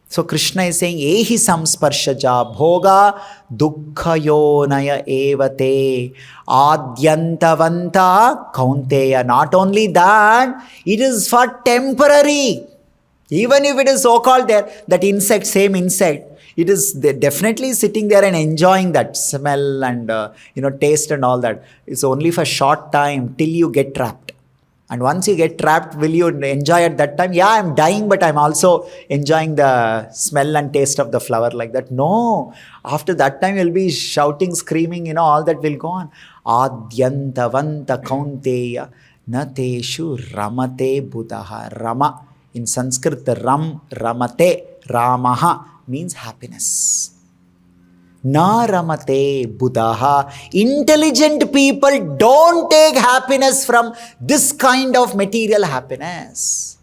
So Krishna is saying, Ehi samsparshaja bhoga dukkha yonaya evate adyantavanta kaunteya. Not only that, it is for temporary. Even if it is so-called there, that insect, same insect, it is definitely sitting there and enjoying that smell and taste and all that. It's only for short time till you get trapped. And once you get trapped, will you enjoy at that time? Yeah, I'm dying, but I'm also enjoying the smell and taste of the flower like that. No. After that time, you'll be shouting, screaming, all that will go on. Adyantavanta kaunteya nateshu ramate buddhaha. Rama. In Sanskrit, the ramate, ramaha means happiness. Na ramate buddhaha. Intelligent people don't take happiness from this kind of material happiness.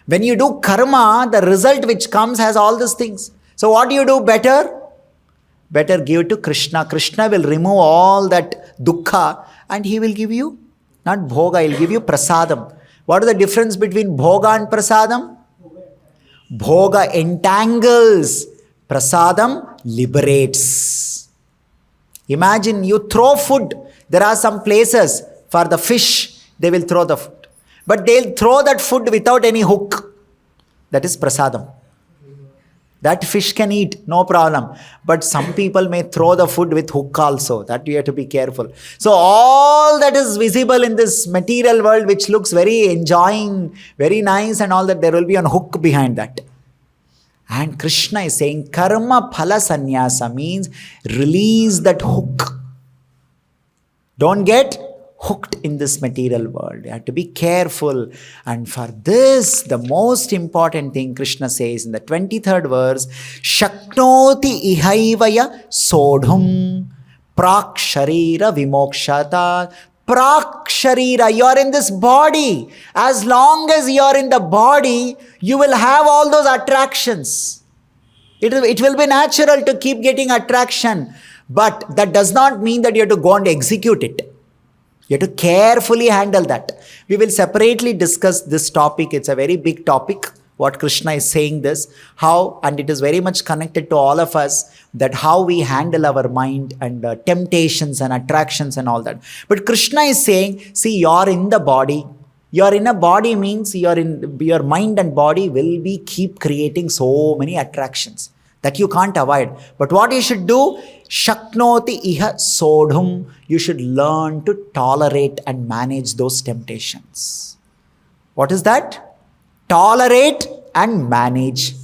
When you do karma, the result which comes has all these things. So what do you do better? Better give to Krishna. Krishna will remove all that dukkha and he will give you, not bhoga, he will give you prasadam. What is the difference between bhoga and prasadam? Bhoga entangles. Prasadam liberates. Imagine you throw food. There are some places for the fish, they will throw the food. But they'll throw that food without any hook. That is prasadam. That fish can eat, no problem. But some people may throw the food with hook also. That you have to be careful. So all that is visible in this material world, which looks very enjoying, very nice and all that, there will be a hook behind that. And Krishna is saying, karma phala sannyasa means release that hook. Don't get hooked in this material world. You have to be careful. And for this, the most important thing Krishna says in the 23rd verse, Shaknoti ihaivaya sodhum prak sharira vimokshata. Prak sharira, you are in this body. As long as you are in the body, you will have all those attractions. It will be natural to keep getting attraction. But that does not mean that you have to go and execute it. You have to carefully handle that. We will separately discuss this topic. It's a very big topic, what Krishna is saying this. How, and it is very much connected to all of us, that how we handle our mind and temptations and attractions and all that. But Krishna is saying, see, you're in the body. You're in a body means your mind and body will be keep creating so many attractions that you can't avoid. But what you should do, Shaknoti iha sodhum, you should learn to tolerate and manage those temptations. What is that? Tolerate and manage.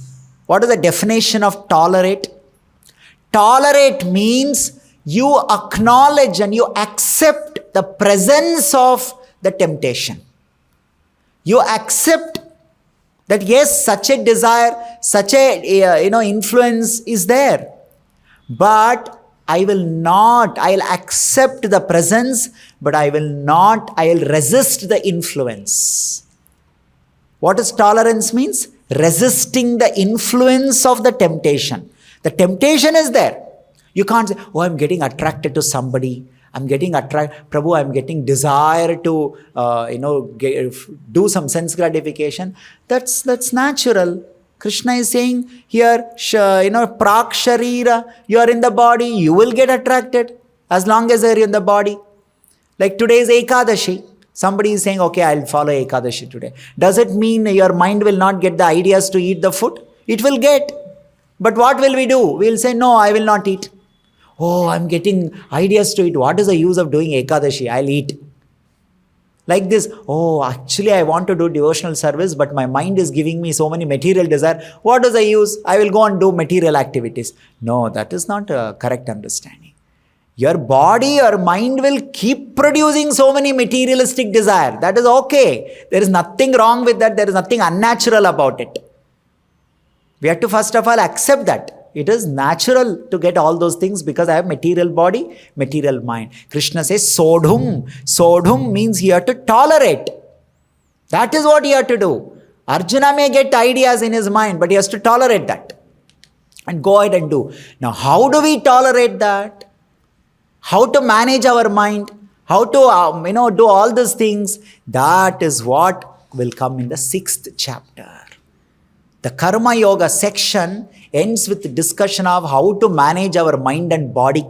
What is the definition of tolerate? Tolerate means you acknowledge and you accept the presence of the temptation. You accept that yes, such a desire, such a influence is there. But I'll accept the presence, but I'll resist the influence. What does tolerance means? Resisting the influence of the temptation. The temptation is there. You can't say, oh, I'm getting attracted to somebody. Prabhu, I'm getting desire to, do some sense gratification. That's natural. Krishna is saying here, prak sharira, you are in the body, you will get attracted as long as you're in the body. Like today's Ekadashi. Somebody is saying, okay, I'll follow Ekadashi today. Does it mean your mind will not get the ideas to eat the food? It will get. But what will we do? We'll say, no, I will not eat. Oh, I'm getting ideas to eat. What is the use of doing Ekadashi? I'll eat. Like this, oh, actually I want to do devotional service, but my mind is giving me so many material desire. What is the use? I will go and do material activities. No, that is not a correct understanding. Your body, your mind will keep producing so many materialistic desire. That is okay. There is nothing wrong with that. There is nothing unnatural about it. We have to first of all accept that. It is natural to get all those things because I have material body, material mind. Krishna says sodhum. Sodhum means you have to tolerate. That is what you have to do. Arjuna may get ideas in his mind, but he has to tolerate that. And go ahead and do. Now, how do we tolerate that? How to manage our mind? How to, do all these things? That is what will come in the 6th chapter. The Karma Yoga section ends with the discussion of how to manage our mind and body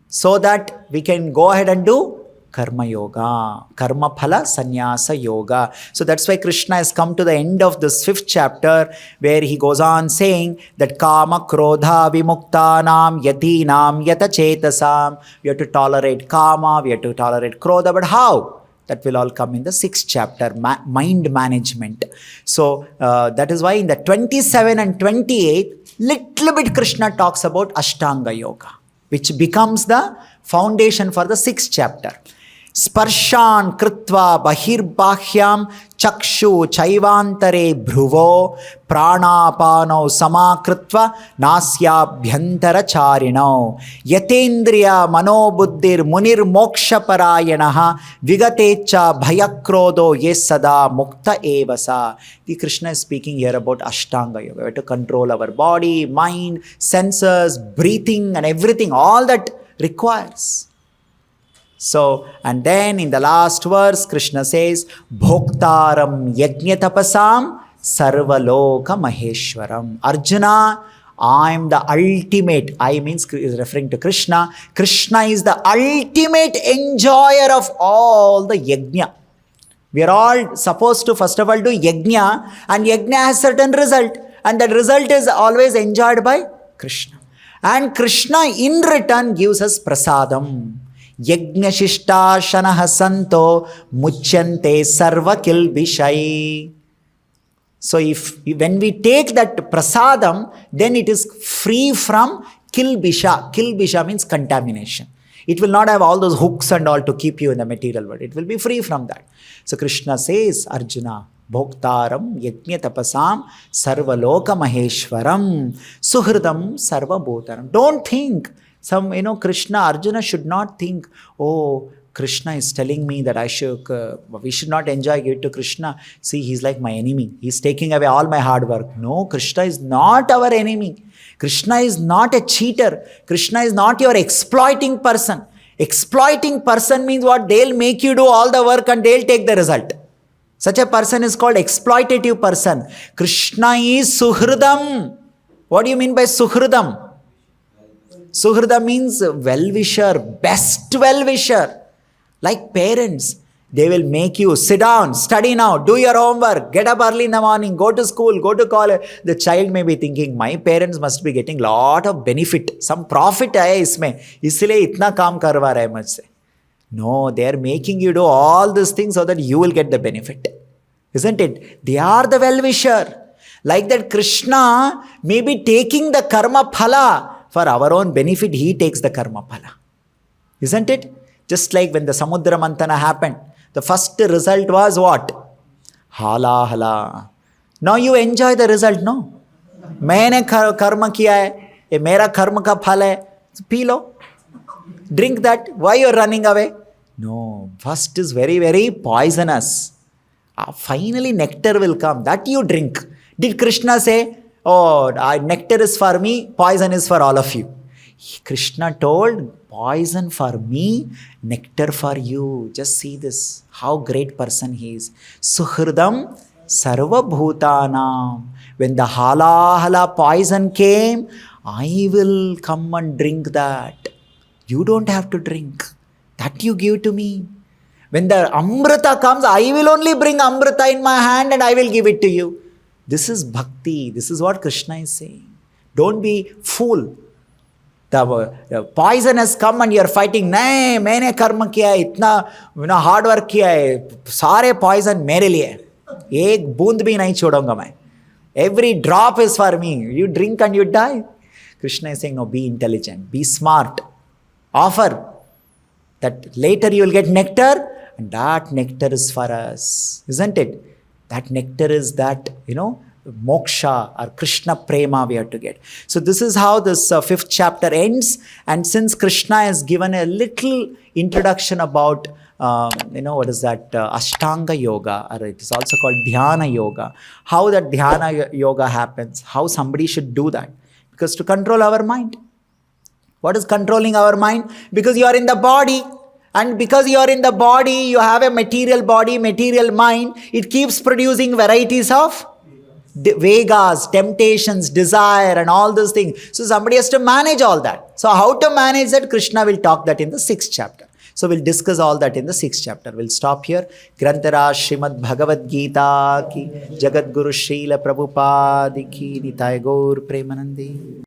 so that we can go ahead and do Karma Yoga, Karma Phala Sannyasa Yoga. So that's why Krishna has come to the end of this 5th chapter where he goes on saying that Kama Krodha Vimuktanam Yatinam Yata Chetasam. We have to tolerate Kama, we have to tolerate Krodha, but how? That will all come in the 6th chapter, mind management. So that is why in the 27 and 28, little bit Krishna talks about Ashtanga Yoga, which becomes the foundation for the 6th chapter. Sparshan kritva bahirbahyam chakshu chaivantare bhruvo pranapano samakritva nasyabhyantara charino yatendriya manobuddhir munir moksha parayanaha vigatecha bhayakrodo yesada mukta evasa. The Krishna is speaking here about Ashtanga Yoga. We have to control our body, mind, senses, breathing and everything, all that requires. So, and then in the last verse, Krishna says, Bhoktaram yajñatapasam sarvaloka maheshwaram. Arjuna, I am the ultimate. I means is referring to Krishna. Krishna is the ultimate enjoyer of all the yajna. We are all supposed to first of all do yajna, and yajna has certain result, and that result is always enjoyed by Krishna. And Krishna in return gives us prasadam. Yajñashishta shanaha santo muchyante sarva kilbishai. So when we take that prasadam, then it is free from kilbisha. Kilbisha means contamination. It will not have all those hooks and all to keep you in the material world. It will be free from that. So Krishna says, Arjuna, Bhoktaram yajñatapasam sarvaloka maheshwaram suhridam sarvabhutaram. Don't think. Krishna, Arjuna should not think, oh, Krishna is telling me that we should not enjoy it to Krishna. See, he's like my enemy. He's taking away all my hard work. No, Krishna is not our enemy. Krishna is not a cheater. Krishna is not your exploiting person. Exploiting person means what? They'll make you do all the work and they'll take the result. Such a person is called exploitative person. Krishna is Suhridam. What do you mean by Suhridam? Suhrida means well-wisher, best well-wisher. Like parents, they will make you sit down, study now, do your homework, get up early in the morning, go to school, go to college. The child may be thinking, my parents must be getting lot of benefit. Some profit hai isme. Isliye itna kaam karwa rahe mujhse. No, they are making you do all these things so that you will get the benefit. Isn't it? They are the well-wisher. Like that Krishna may be taking the karma phala. For our own benefit, he takes the karma phala. Isn't it? Just like when the Samudra Mantana happened, the first result was what? Hala hala. Now you enjoy the result, no? Maine karma kiya hai, ye mera karma ka phal hai. Pee lo. Drink that. Why you are running away? No. First is very, very poisonous. Finally nectar will come. That you drink. Did Krishna say, oh, nectar is for me, poison is for all of you? Krishna told, poison for me, nectar for you. Just see this, how great person he is. Suhridam sarva bhutanam. When the hala poison came, I will come and drink that. You don't have to drink. That you give to me. When the amrita comes, I will only bring amrita in my hand and I will give it to you. This is bhakti. This is what Krishna is saying. Don't be fool. The poison has come and you are fighting. Nahin, maine karma kiya hai, itna hard work kiya hai. Sare poison mere liye. Ek boond bhi nahi chodunga main. Every drop is for me. You drink and you die. Krishna is saying, no, be intelligent, be smart. Offer. That later you will get nectar, and that nectar is for us. Isn't it? That nectar is that, moksha or Krishna prema we have to get. So this is how this 5th chapter ends. And since Krishna has given a little introduction about, what is that, Ashtanga yoga, or it is also called Dhyana yoga. How that Dhyana yoga happens, how somebody should do that. Because to control our mind. What is controlling our mind? Because you are in the body. And because you are in the body, you have a material body, material mind. It keeps producing varieties of vegas, temptations, desire and all those things. So somebody has to manage all that. So how to manage that? Krishna will talk that in the 6th chapter. So we'll discuss all that in the 6th chapter. We'll stop here. Grantara Srimad Bhagavad Gita ki Jagat Guru Srila Prabhupada ki Nitai Gaur Premanandi.